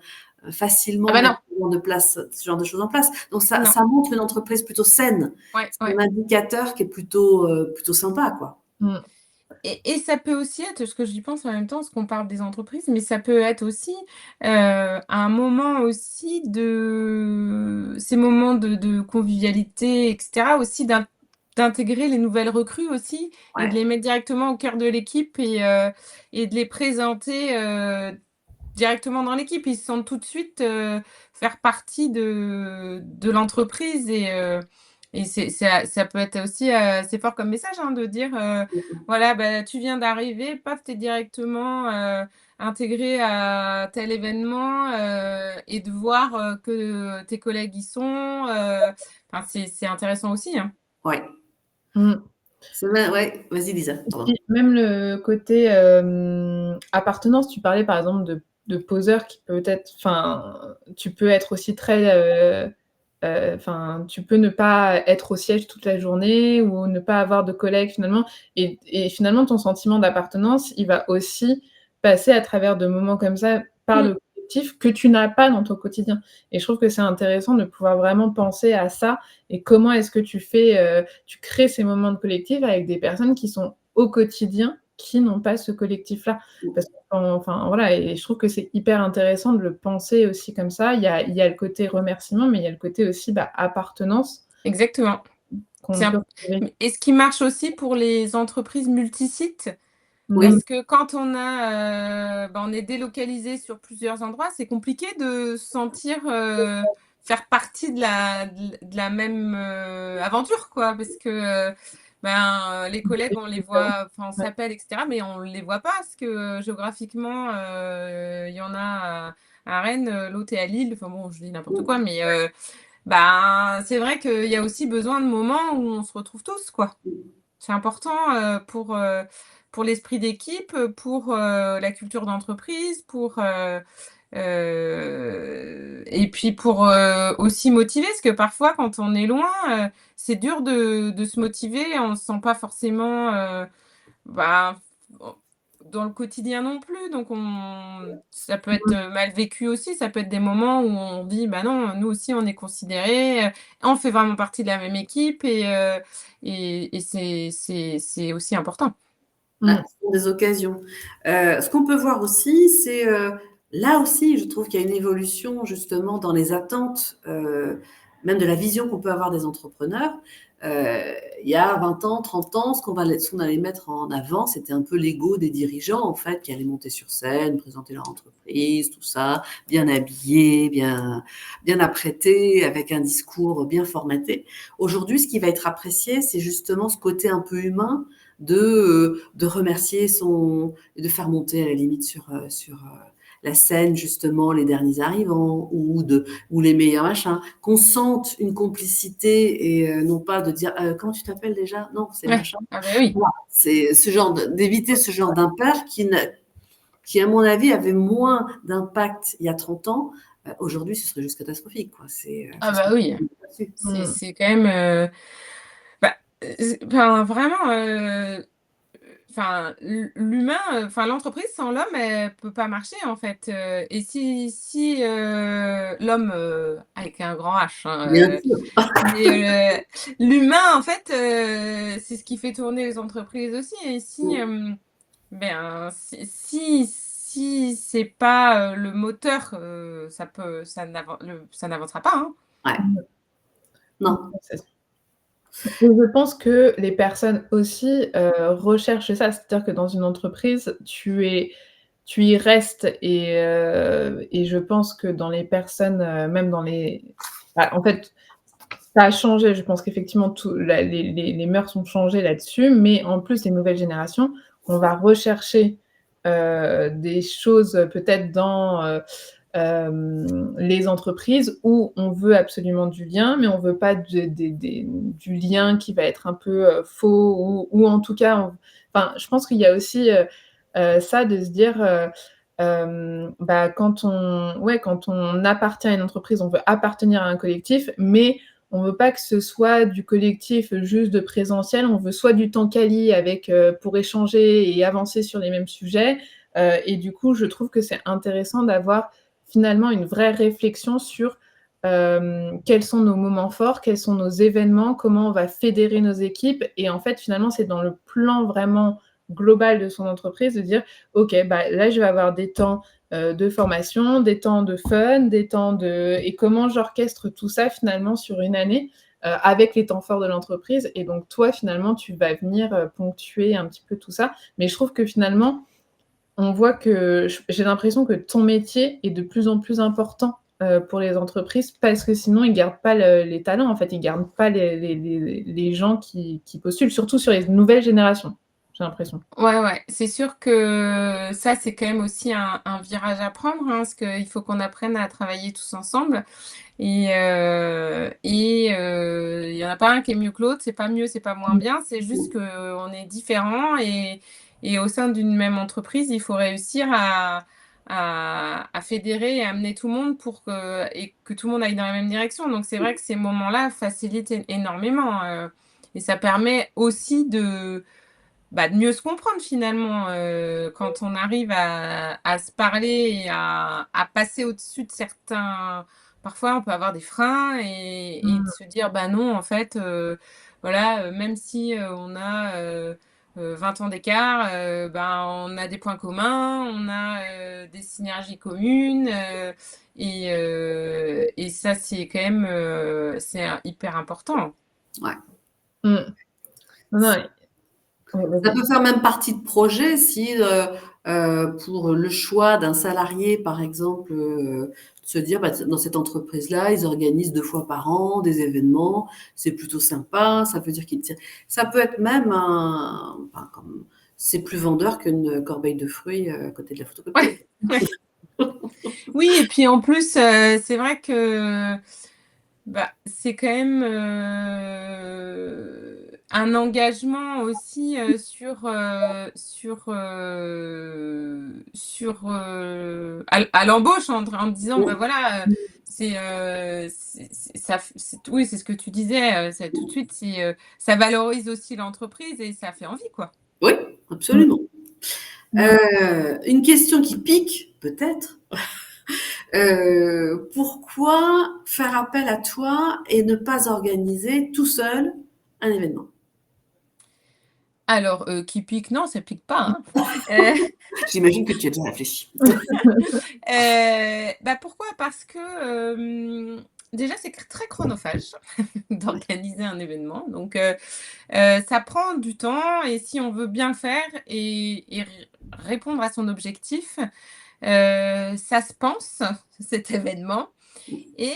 Ah facilement bah mettre non, ce genre de choses en place. Donc ça, non. ça montre une entreprise plutôt saine. Ouais, C'est ouais. un indicateur qui est plutôt sympa, quoi. Mmh. Et ça peut aussi être, ce que j'y pense en même temps, parce qu'on parle des entreprises, mais ça peut être aussi, un moment aussi ces moments de convivialité et cetera, aussi d'intégrer les nouvelles recrues aussi et de Ouais. les mettre directement au cœur de l'équipe et de les présenter, directement dans l'équipe. Ils se sentent tout de suite, faire partie de l'entreprise et ça peut être aussi, assez fort comme message, hein, de dire, voilà, bah, tu viens d'arriver, paf, tu es directement, intégré à tel événement, et de voir, que tes collègues y sont, enfin c'est intéressant aussi, hein. Ouais. Mmh. Ouais. Vas-y, Lisa. Et Pardon. puis même le côté, appartenance, tu parlais par exemple de poseur qui peut être enfin, tu peux être aussi très, enfin, tu peux ne pas être au siège toute la journée ou ne pas avoir de collègues finalement et finalement ton sentiment d'appartenance, il va aussi passer à travers de moments comme ça par Mmh. le collectif que tu n'as pas dans ton quotidien et je trouve que c'est intéressant de pouvoir vraiment penser à ça et comment est-ce que tu crées ces moments de collectif avec des personnes qui sont au quotidien, qui n'ont pas ce collectif-là. Parce que enfin voilà et je trouve que c'est hyper intéressant de le penser aussi comme ça. Il y a le côté remerciement, mais il y a le côté aussi, bah, appartenance Exactement. C'est qu'on peut imp retrouver. Et ce qui marche aussi pour les entreprises multisites, Mmh. Oui, parce que quand on est délocalisé sur plusieurs endroits, c'est compliqué de se sentir, faire partie de la même, aventure, quoi. Parce que, les collègues, on les voit, enfin, on Ouais. s'appelle et cetera, mais on les voit pas parce que, géographiquement, il y en a à Rennes, l'autre est à Lille. Enfin bon, je dis n'importe quoi, mais c'est vrai qu'il y a aussi besoin de moments où on se retrouve tous, quoi. C'est important, pour l'esprit d'équipe, pour, la culture d'entreprise, et puis pour, aussi motiver. Parce que parfois quand on est loin, c'est dur de se motiver. On se sent pas forcément, bah, dans le quotidien non plus. Donc ça peut être, Mmh. mal vécu aussi. Ça peut être des moments où on dit: «Bah non, nous aussi on est considérés, on fait vraiment partie de la même équipe» et c'est aussi important. ah, Mmh. ce sont des occasions. Ce qu'on peut voir aussi, c'est, là aussi, je trouve qu'il y a une évolution justement dans les attentes, même de la vision qu'on peut avoir des entrepreneurs. Il y a 20 ans, 30 ans, ce qu'on allait mettre en avant, c'était un peu l'ego des dirigeants, en fait, qui allaient monter sur scène, présenter leur entreprise, tout ça, bien habillés, bien apprêtés, avec un discours bien formaté. Aujourd'hui, ce qui va être apprécié, c'est justement ce côté un peu humain de remercier et de faire monter à la limite sur la scène justement les derniers arrivants ou les meilleurs machins, qu'on sente une complicité et non pas de dire comment tu t'appelles déjà? Non, c'est Ouais. machin. Ah bah oui. Voilà. C'est d'éviter ce genre d'impair qui, à mon avis, avait moins d'impact il y a 30 ans. Aujourd'hui, ce serait juste catastrophique, quoi. Ah Faut se bah mettre oui. là-dessus. C'est Mmh. c'est quand même, bah, enfin vraiment, enfin l'humain, enfin l'entreprise sans l'homme, elle peut pas marcher en fait, et si, l'homme, avec un grand H, Bien hein, sûr. mais l'humain en fait, c'est ce qui fait tourner les entreprises aussi et si, si c'est pas, le moteur, ça n'avancera pas, hein. Ouais. Mmh. Non. C'est et je pense que les personnes aussi, recherchent ça. C'est-à-dire que dans une entreprise, tu y restes et je pense que dans les personnes, même dans les bah, en fait, ça a changé. Je pense qu'effectivement tout la les mœurs ont changé là-dessus, mais en plus, les nouvelles générations, on va rechercher, des choses, peut-être dans, les entreprises où on veut absolument du lien, mais on veut pas du lien qui va être un peu, faux ou en tout cas on enfin, je pense qu'il y a aussi, ça de se dire, quand on appartient à une entreprise, on veut appartenir à un collectif, mais on veut pas que ce soit du collectif juste de présentiel. On veut soit du temps quali avec pour échanger et avancer sur les mêmes sujets. Et du coup, je trouve que c'est intéressant d'avoir finalement une vraie réflexion sur quels sont nos moments forts, quels sont nos événements, comment on va fédérer nos équipes. Et en fait, finalement, c'est dans le plan vraiment global de son entreprise de dire, OK, là, je vais avoir des temps de formation, des temps de fun, des temps de... Et comment j'orchestre tout ça finalement sur une année avec les temps forts de l'entreprise. Et donc, toi, finalement, tu vas venir ponctuer un petit peu tout ça. Mais je trouve que finalement, on voit que j'ai l'impression que ton métier est de plus en plus important pour les entreprises parce que sinon, ils ne gardent pas les talents, en fait. Ils ne gardent pas les gens qui postulent, surtout sur les nouvelles générations, j'ai l'impression. Ouais, c'est sûr que ça, c'est quand même aussi un virage à prendre, hein, parce qu'il faut qu'on apprenne à travailler tous ensemble. Et il y en a pas un qui est mieux que l'autre, c'est pas mieux, c'est pas moins bien, c'est juste qu'on est différents et au sein d'une même entreprise, il faut réussir à fédérer et amener tout le monde et que tout le monde aille dans la même direction. Donc c'est vrai que ces moments-là facilitent énormément et ça permet aussi de mieux se comprendre finalement quand on arrive à se parler et à passer au-dessus de certains. Parfois, on peut avoir des freins et de se dire, bah non, en fait, voilà, même si on a 20 ans d'écart, on a des points communs, on a des synergies communes et ça, c'est quand même c'est hyper important. Ouais. Mm. Non, Ça peut faire même partie de projet si, pour le choix d'un salarié, par exemple, de se dire, dans cette entreprise-là, ils organisent 2 fois par an des événements, c'est plutôt sympa, ça veut dire qu'ils tirent. Ça peut être même c'est plus vendeur qu'une corbeille de fruits à côté de la photocopieuse. Ouais. Oui, et puis en plus, c'est vrai que c'est quand même un engagement aussi à l'embauche en disant voilà oui, c'est ce que tu disais, tout de suite ça valorise aussi l'entreprise et ça fait envie quoi. Oui, absolument. Une question qui pique, peut-être. Pourquoi faire appel à toi et ne pas organiser tout seul un événement? Alors, qui pique, non, ça pique pas, hein. J'imagine que tu as déjà réfléchi. Pourquoi? Parce que déjà, c'est très chronophage d'organiser un événement. Donc, ça prend du temps et si on veut bien le faire et répondre à son objectif, ça se pense, cet événement. Et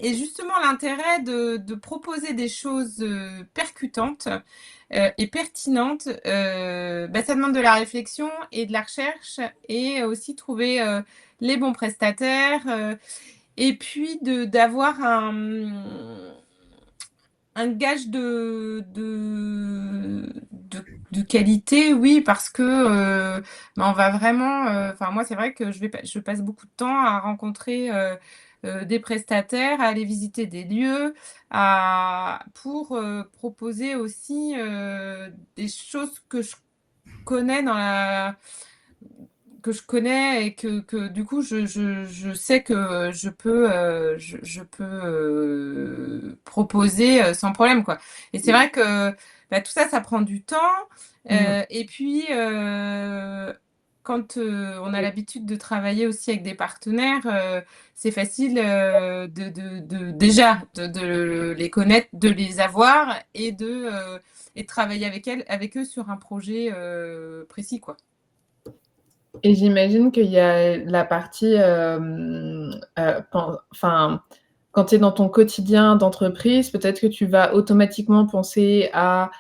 justement, l'intérêt de proposer des choses percutantes et pertinentes, ça demande de la réflexion et de la recherche et aussi trouver les bons prestataires et puis d'avoir un gage de qualité, oui, parce que on va vraiment. Enfin, moi, c'est vrai que je passe beaucoup de temps à rencontrer des prestataires, à aller visiter des lieux, pour proposer aussi des choses que je connais que je connais et que du coup je sais que je peux proposer sans problème quoi. Et c'est vrai que tout ça prend du temps et puis quand on a l'habitude de travailler aussi avec des partenaires, c'est facile déjà de les connaître, de les avoir et de travailler avec eux sur un projet précis quoi. Et j'imagine qu'il y a la partie, quand tu es dans ton quotidien d'entreprise, peut-être que tu vas automatiquement penser à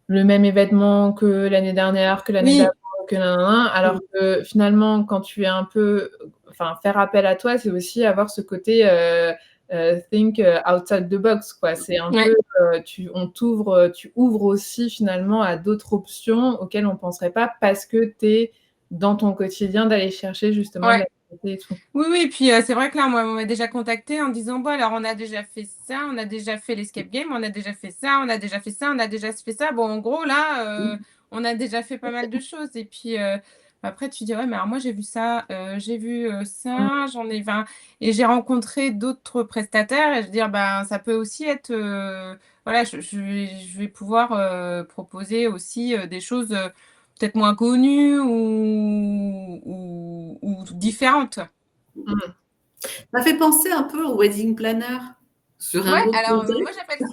le même événement que l'année dernière, que l'année d'avant, que alors que finalement, quand tu es un peu, faire appel à toi, c'est aussi avoir ce côté think outside the box, quoi. C'est un peu, tu ouvres aussi finalement à d'autres options auxquelles on penserait pas parce que tu es dans ton quotidien d'aller chercher justement de Ouais. la qualité et tout. Oui, oui, et puis c'est vrai que là, moi, on m'a déjà contacté en disant, bon, alors on a déjà fait ça, on a déjà fait l'escape game, on a déjà fait ça, on a déjà fait ça, on a déjà fait ça. Bon, en gros, là, Mmh. on a déjà fait pas mal de choses. Et puis après, tu dis, ouais, mais alors moi, j'ai vu ça, j'ai vu Mmh. ça, j'en ai 20. Et j'ai rencontré d'autres prestataires et je veux dire, ben, ça peut aussi être, voilà, je vais pouvoir proposer aussi des choses peut-être moins connues ou différentes. Mmh. Ça m'a fait penser un peu au wedding planner sur un Ouais, autre alors moi contexte. j'appelle,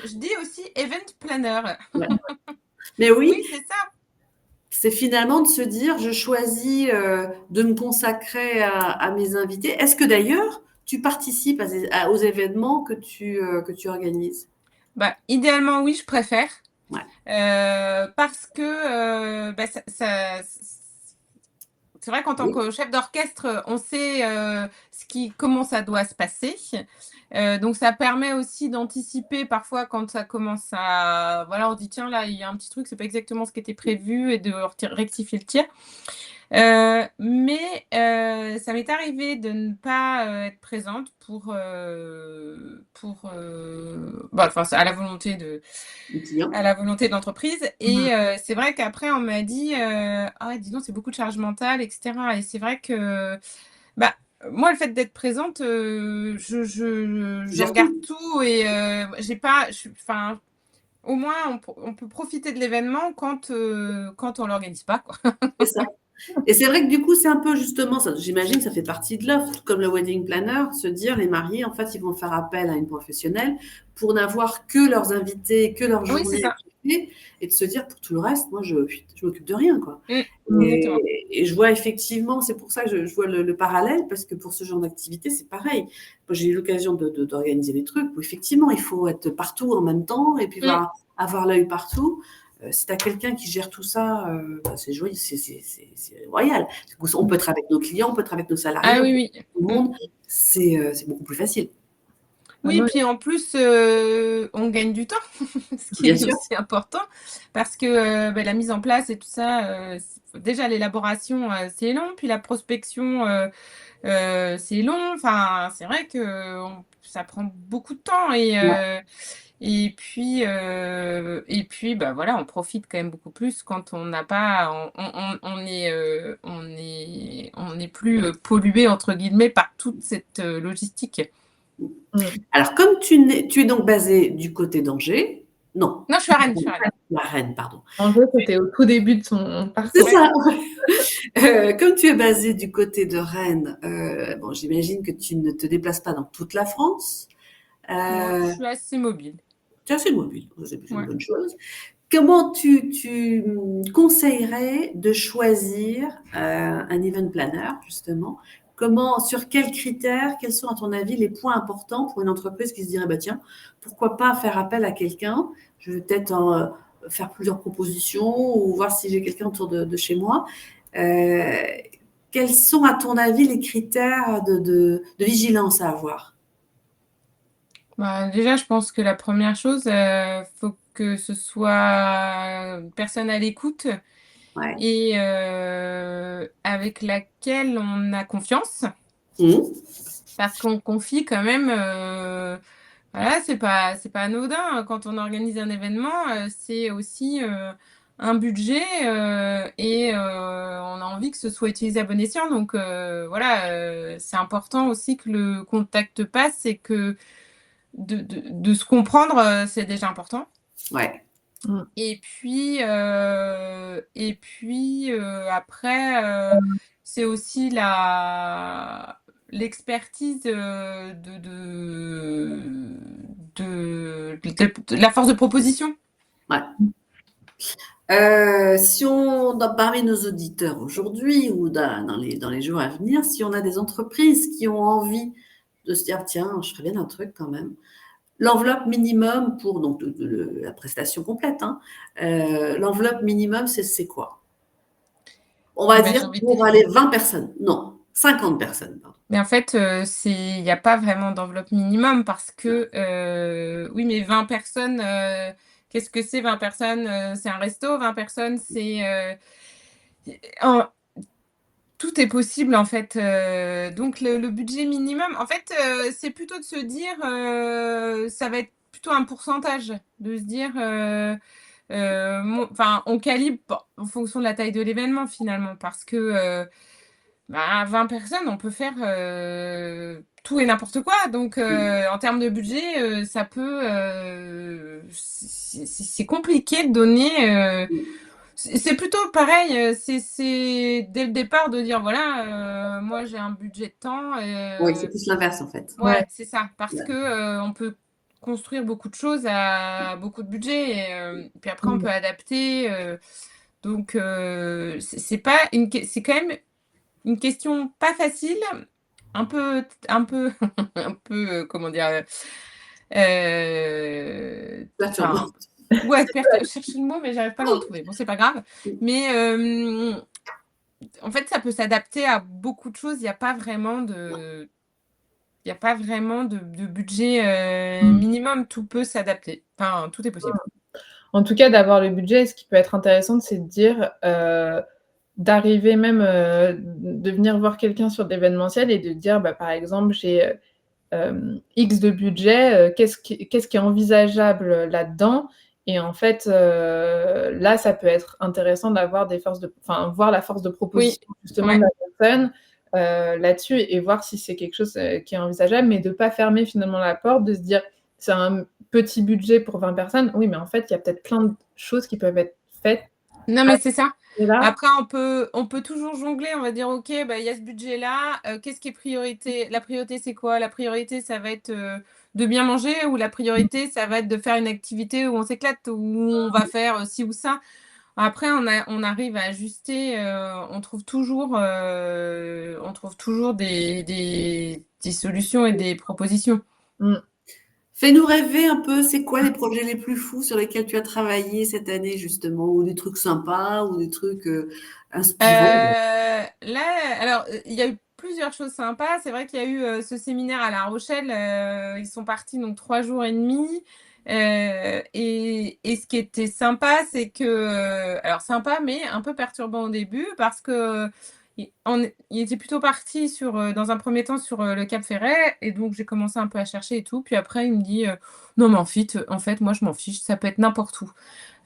je dis aussi event planner. Ouais. Mais Oui, oui, c'est ça. c'est finalement de se dire, je choisis de me consacrer à mes invités. Est-ce que d'ailleurs, tu participes aux événements que tu organises? Bah, idéalement, oui, je préfère. Ouais, Parce que c'est vrai qu'en tant oui, que chef d'orchestre, on sait comment ça doit se passer. Donc ça permet aussi d'anticiper parfois quand ça commence à... Voilà, on dit, tiens, là, il y a un petit truc, c'est pas exactement ce qui était prévu et de rectifier le tir. Mais ça m'est arrivé de ne pas être présente bah, enfin, c'est les clients. à la volonté de l'entreprise. Mmh. Et c'est vrai qu'après, on m'a dit, ah ouais, dis donc, c'est beaucoup de charge mentale, etc. Et c'est vrai que, bah, moi, le fait d'être présente, Tu je gères regarde tout. tout et j'ai pas, enfin, au moins, on peut profiter de l'événement quand on l'organise pas, quoi. C'est ça. Et c'est vrai que du coup, c'est un peu justement ça. J'imagine que ça fait partie de l'offre, comme le wedding planner, se dire les mariés, en fait, ils vont faire appel à une professionnelle pour n'avoir que leurs invités, que leur Oui, c'est journée à ça. kiffer, et de se dire pour tout le reste, moi, je m'occupe de rien, quoi. Mm, exactement. Et je vois effectivement, c'est pour ça que je vois le parallèle, parce que pour ce genre d'activité, c'est pareil. Moi, j'ai eu l'occasion d'organiser des trucs où effectivement, il faut être partout en même temps et puis Mm. avoir l'œil partout. Si tu as quelqu'un qui gère tout ça, bah, c'est joli, c'est royal. On peut être avec nos clients, on peut être avec nos salariés, Ah on oui, peut être oui. avec tout le Mm. monde. C'est beaucoup plus facile. Ah Oui, non, puis en plus, on gagne du temps, ce qui Bien est sûr. aussi important, parce que bah, la mise en place et tout ça, déjà l'élaboration, c'est long, puis la prospection, c'est long. Enfin, c'est vrai que ça prend beaucoup de temps Ouais. et puis bah voilà, on profite quand même beaucoup plus quand on n'a pas, on est plus pollué entre guillemets par toute cette logistique. mmh. Alors, comme tu es donc basé du côté d'Angers, non, Non, je suis à Rennes, je suis à Rennes. la Rennes, pardon. Angers, c'était au tout début de ton C'est parcours. Ouais. ça. Comme tu es basé du côté de Rennes, bon, j'imagine que tu ne te déplaces pas dans toute la France. Non, je Euh, suis assez mobile. Tu es assez mobile, c'est une Ouais. bonne chose. Comment tu conseillerais de choisir un event planner, justement? Comment, sur quels critères, quels sont, à ton avis, les points importants pour une entreprise qui se dirait, bah, tiens, pourquoi pas faire appel à quelqu'un? Je vais peut-être faire plusieurs propositions ou voir si j'ai quelqu'un autour de chez moi. Euh, Quels sont, à ton avis, les critères de vigilance à avoir? Bah, déjà, je pense que la première chose, faut que ce soit une personne à l'écoute Ouais. et avec laquelle on a confiance, Mmh. parce qu'on confie quand même. Voilà, c'est pas anodin, hein. Quand on organise un événement, c'est aussi un budget et on a envie que ce soit utilisé à bon escient. Donc voilà, c'est important aussi que le contact passe et que de se comprendre, c'est déjà important. Ouais. Mmh. Et puis après, c'est aussi l'expertise de la force de proposition. Ouais. Si on, parmi nos auditeurs aujourd'hui ou dans les jours à venir, si on a des entreprises qui ont envie de se dire, tiens, je ferais bien un truc quand même, l'enveloppe minimum pour donc, la prestation complète, hein, l'enveloppe minimum, c'est quoi? On va Eh ben, dire j'ai envie de pour dire. aller 20 personnes. Non, 50 personnes, pardon. Mais en fait, il n'y a pas vraiment d'enveloppe minimum parce que, oui, mais 20 personnes, qu'est-ce que c'est 20 personnes? C'est un resto, 20 personnes, c'est... en- tout est possible en fait. Donc le budget minimum, en fait, c'est plutôt de se dire, ça va être plutôt un pourcentage, de se dire, enfin, on calibre en fonction de la taille de l'événement finalement, parce que 20 personnes, on peut faire tout et n'importe quoi. Donc, en termes de budget, ça peut, c'est compliqué de donner. C'est plutôt pareil. C'est dès le départ de dire voilà, moi j'ai un budget de temps. Oui, c'est plus l'inverse en fait. Ouais, Ouais. c'est ça, parce Ouais. que on peut construire beaucoup de choses à beaucoup de budget et puis après on Mmh. peut adapter. Donc c'est pas c'est quand même une question pas facile, un peu, un peu comment dire, enfin Perturbant. ouais, je cherche le mot mais j'arrive pas à le retrouver. Bon, c'est pas grave, mais en fait ça peut s'adapter à beaucoup de choses. Il y a pas vraiment de budget Mmh. minimum. Tout peut s'adapter. Enfin, tout est possible. En tout cas, d'avoir le budget, ce qui peut être intéressant, c'est de dire, d'arriver même, de venir voir quelqu'un sur de l'événementiel et de dire, bah, par exemple: «J'ai, X de budget, qu'est-ce qui est envisageable, là-dedans?» Et en fait, là, ça peut être intéressant d'avoir voir la force de Oui, proposition justement de ouais. la personne, là-dessus et voir si c'est quelque chose, qui est envisageable, mais de pas fermer finalement la porte, de se dire: «C'est un petit budget pour 20 personnes». Oui, mais en fait, il y a peut-être plein de choses qui peuvent être faites Non, à mais ce c'est ça. budget-là. Après, on peut toujours jongler. On va dire, OK, bah, il y a ce budget-là. Qu'est-ce qui est priorité? La priorité, c'est quoi? La priorité, ça va être de bien manger ou la priorité, ça va être de faire une activité où on s'éclate, où on va faire ci ou ça. Après, on arrive à ajuster. On trouve toujours des solutions et des propositions. Mmh. Fais-nous rêver un peu, c'est quoi les projets les plus fous sur lesquels tu as travaillé cette année justement, ou des trucs sympas, ou des trucs inspirants? Là, alors, il y a eu plusieurs choses sympas. C'est vrai qu'il y a eu, ce séminaire à La Rochelle, ils sont partis donc 3 jours et demi, et ce qui était sympa, c'est que, alors sympa, mais un peu perturbant au début parce que, ils étaient plutôt partis sur, dans un premier temps sur, le Cap Ferret et donc j'ai commencé un peu à chercher et tout. Puis après il me dit: «Non mais en fait moi je m'en fiche, ça peut être n'importe où».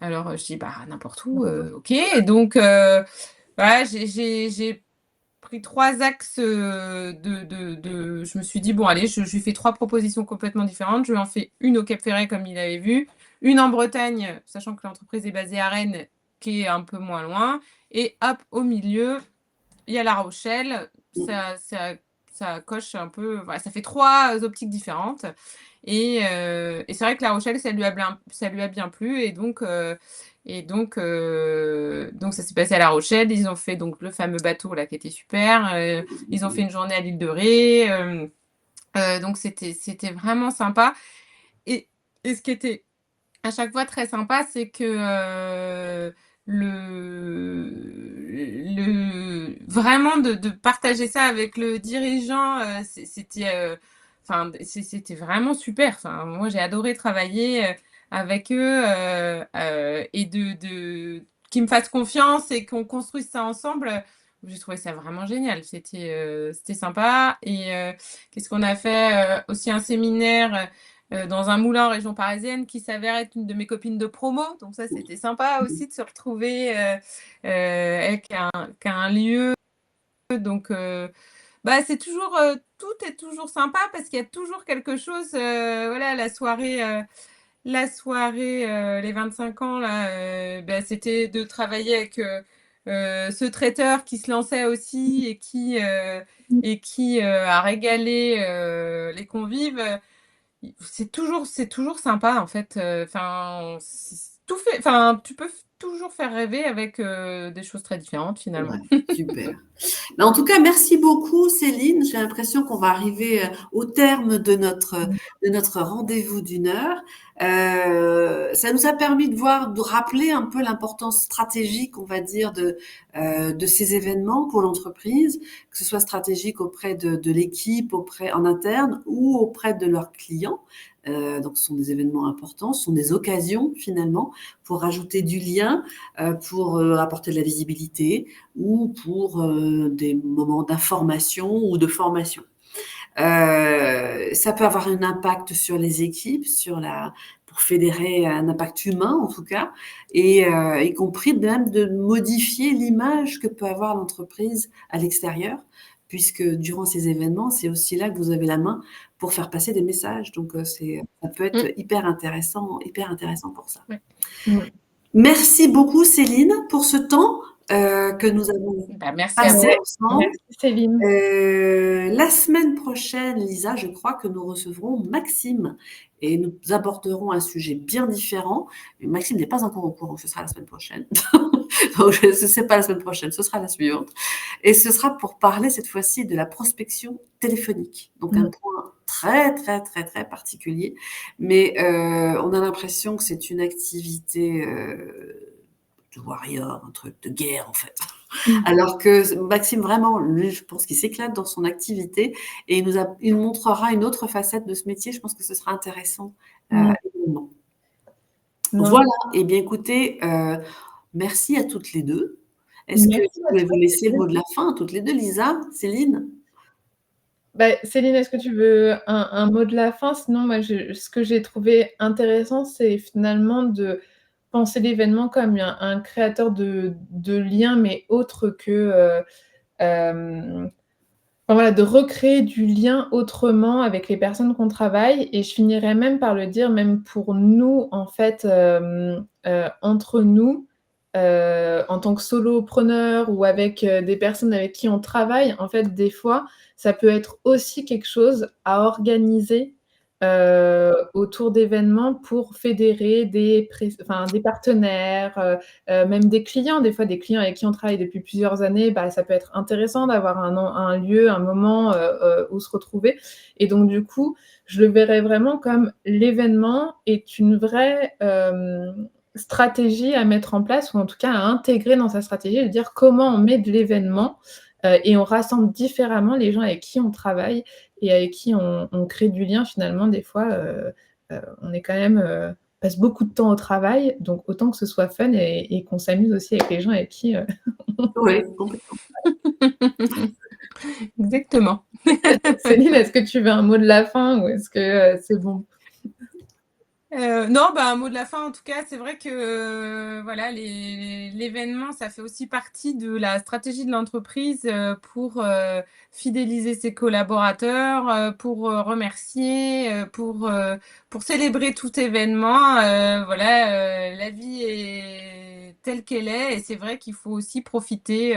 Alors, je dis: «Bah n'importe où, OK». Et donc voilà, j'ai pris 3 axes, de je me suis dit: «Bon allez, je lui fais 3 propositions complètement différentes. Je lui en fais une au Cap Ferret comme il avait vu, une en Bretagne, sachant que l'entreprise est basée à Rennes, qui est un peu moins loin et hop, au milieu, il y a La Rochelle». Ça coche un peu, voilà, ça fait 3 optiques différentes et c'est vrai que La Rochelle, ça lui a bien plu donc ça s'est passé à La Rochelle. Ils ont fait donc le fameux bateau là qui était super, ils ont fait une journée à l'île de Ré, donc c'était vraiment sympa et ce qui était à chaque fois très sympa, c'est que, vraiment de partager ça avec le dirigeant, enfin, c'était vraiment super. Enfin, moi, j'ai adoré travailler, avec eux, et qu'ils me fassent confiance et qu'on construise ça ensemble, j'ai trouvé ça vraiment génial. C'était sympa et qu'est-ce qu'on a fait? Aussi un séminaire, dans un moulin en région parisienne qui s'avère être une de mes copines de promo. Donc ça, c'était sympa aussi de se retrouver avec un lieu. Donc, bah, c'est toujours, tout est toujours sympa parce qu'il y a toujours quelque chose. Voilà, la soirée, les 25 ans, là, bah, c'était de travailler avec ce traiteur qui se lançait aussi et qui a régalé les convives. C'est toujours sympa en fait, enfin, tout fait enfin, tu peux toujours faire rêver avec, des choses très différentes finalement. Ouais, super. Mais en tout cas, merci beaucoup Céline. J'ai l'impression qu'on va arriver au terme de notre rendez-vous d'une heure. Ça nous a permis de voir, de rappeler un peu l'importance stratégique, on va dire, de ces événements pour l'entreprise, que ce soit stratégique auprès de l'équipe, auprès en interne ou auprès de leurs clients. Donc, ce sont des événements importants, ce sont des occasions finalement pour rajouter du lien, pour apporter de la visibilité ou pour des moments d'information ou de formation. Ça peut avoir un impact sur les équipes, pour fédérer un impact humain en tout cas, et y compris même de modifier l'image que peut avoir l'entreprise à l'extérieur, puisque durant ces événements, c'est aussi là que vous avez la main pour faire passer des messages. Donc, ça peut être hyper intéressant pour ça. Ouais. Merci beaucoup Céline pour ce temps que nous avons Merci à passé vous. ensemble. Merci Céline. La semaine prochaine, Lisa, je crois que nous recevrons Maxime et nous aborderons un sujet bien différent. Maxime n'est pas encore au courant, ce sera la semaine prochaine. Donc, ce n'est pas la semaine prochaine, ce sera la suivante. Et ce sera pour parler cette fois-ci de la prospection téléphonique. Donc, un point très, très, très, très particulier. Mais on a l'impression que c'est une activité de warrior, un truc de guerre en fait. Alors que Maxime, vraiment, lui, je pense qu'il s'éclate dans son activité et il montrera une autre facette de ce métier. Je pense que ce sera intéressant également. Voilà. Eh bien, écoutez, merci à toutes les deux. Est-ce que vous pouvez vous laisser le mot de la fin, toutes les deux, Lisa, Céline? Céline, est-ce que tu veux un mot de la fin? Sinon, moi, ce que j'ai trouvé intéressant, c'est finalement de penser l'événement comme un créateur de liens, mais autre que voilà, de recréer du lien autrement avec les personnes qu'on travaille. Et je finirais même par le dire, même pour nous, en fait, entre nous, en tant que solopreneur ou avec des personnes avec qui on travaille, en fait, des fois, ça peut être aussi quelque chose à organiser autour d'événements pour fédérer des partenaires, même des clients. Des fois, des clients avec qui on travaille depuis plusieurs années, ça peut être intéressant d'avoir un lieu, un moment où se retrouver. Et donc, du coup, je le verrais vraiment comme l'événement est une vraie stratégie à mettre en place, ou en tout cas à intégrer dans sa stratégie, de dire comment on met de l'événement et on rassemble différemment les gens avec qui on travaille et avec qui on crée du lien. Finalement, des fois, on est quand même passe beaucoup de temps au travail, donc autant que ce soit fun et qu'on s'amuse aussi avec les gens avec qui Oui, complètement. Exactement. Céline, est-ce que tu veux un mot de la fin ou est-ce que c'est bon? Non, un mot de la fin, en tout cas, c'est vrai que voilà, l'événement, ça fait aussi partie de la stratégie de l'entreprise pour fidéliser ses collaborateurs, pour remercier, pour célébrer tout événement. Voilà, la vie est telle qu'elle est et c'est vrai qu'il faut aussi profiter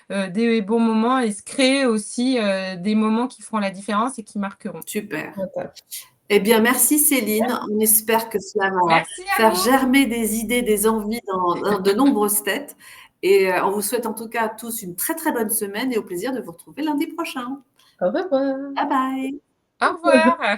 des bons moments et se créer aussi des moments qui feront la différence et qui marqueront. Super. D'accord. Eh bien, merci Céline. On espère que cela va Merci à faire vous. germer des idées, des envies dans de nombreuses têtes. Et on vous souhaite en tout cas à tous une très très bonne semaine et au plaisir de vous retrouver lundi prochain. Au revoir. Bye bye. Au revoir.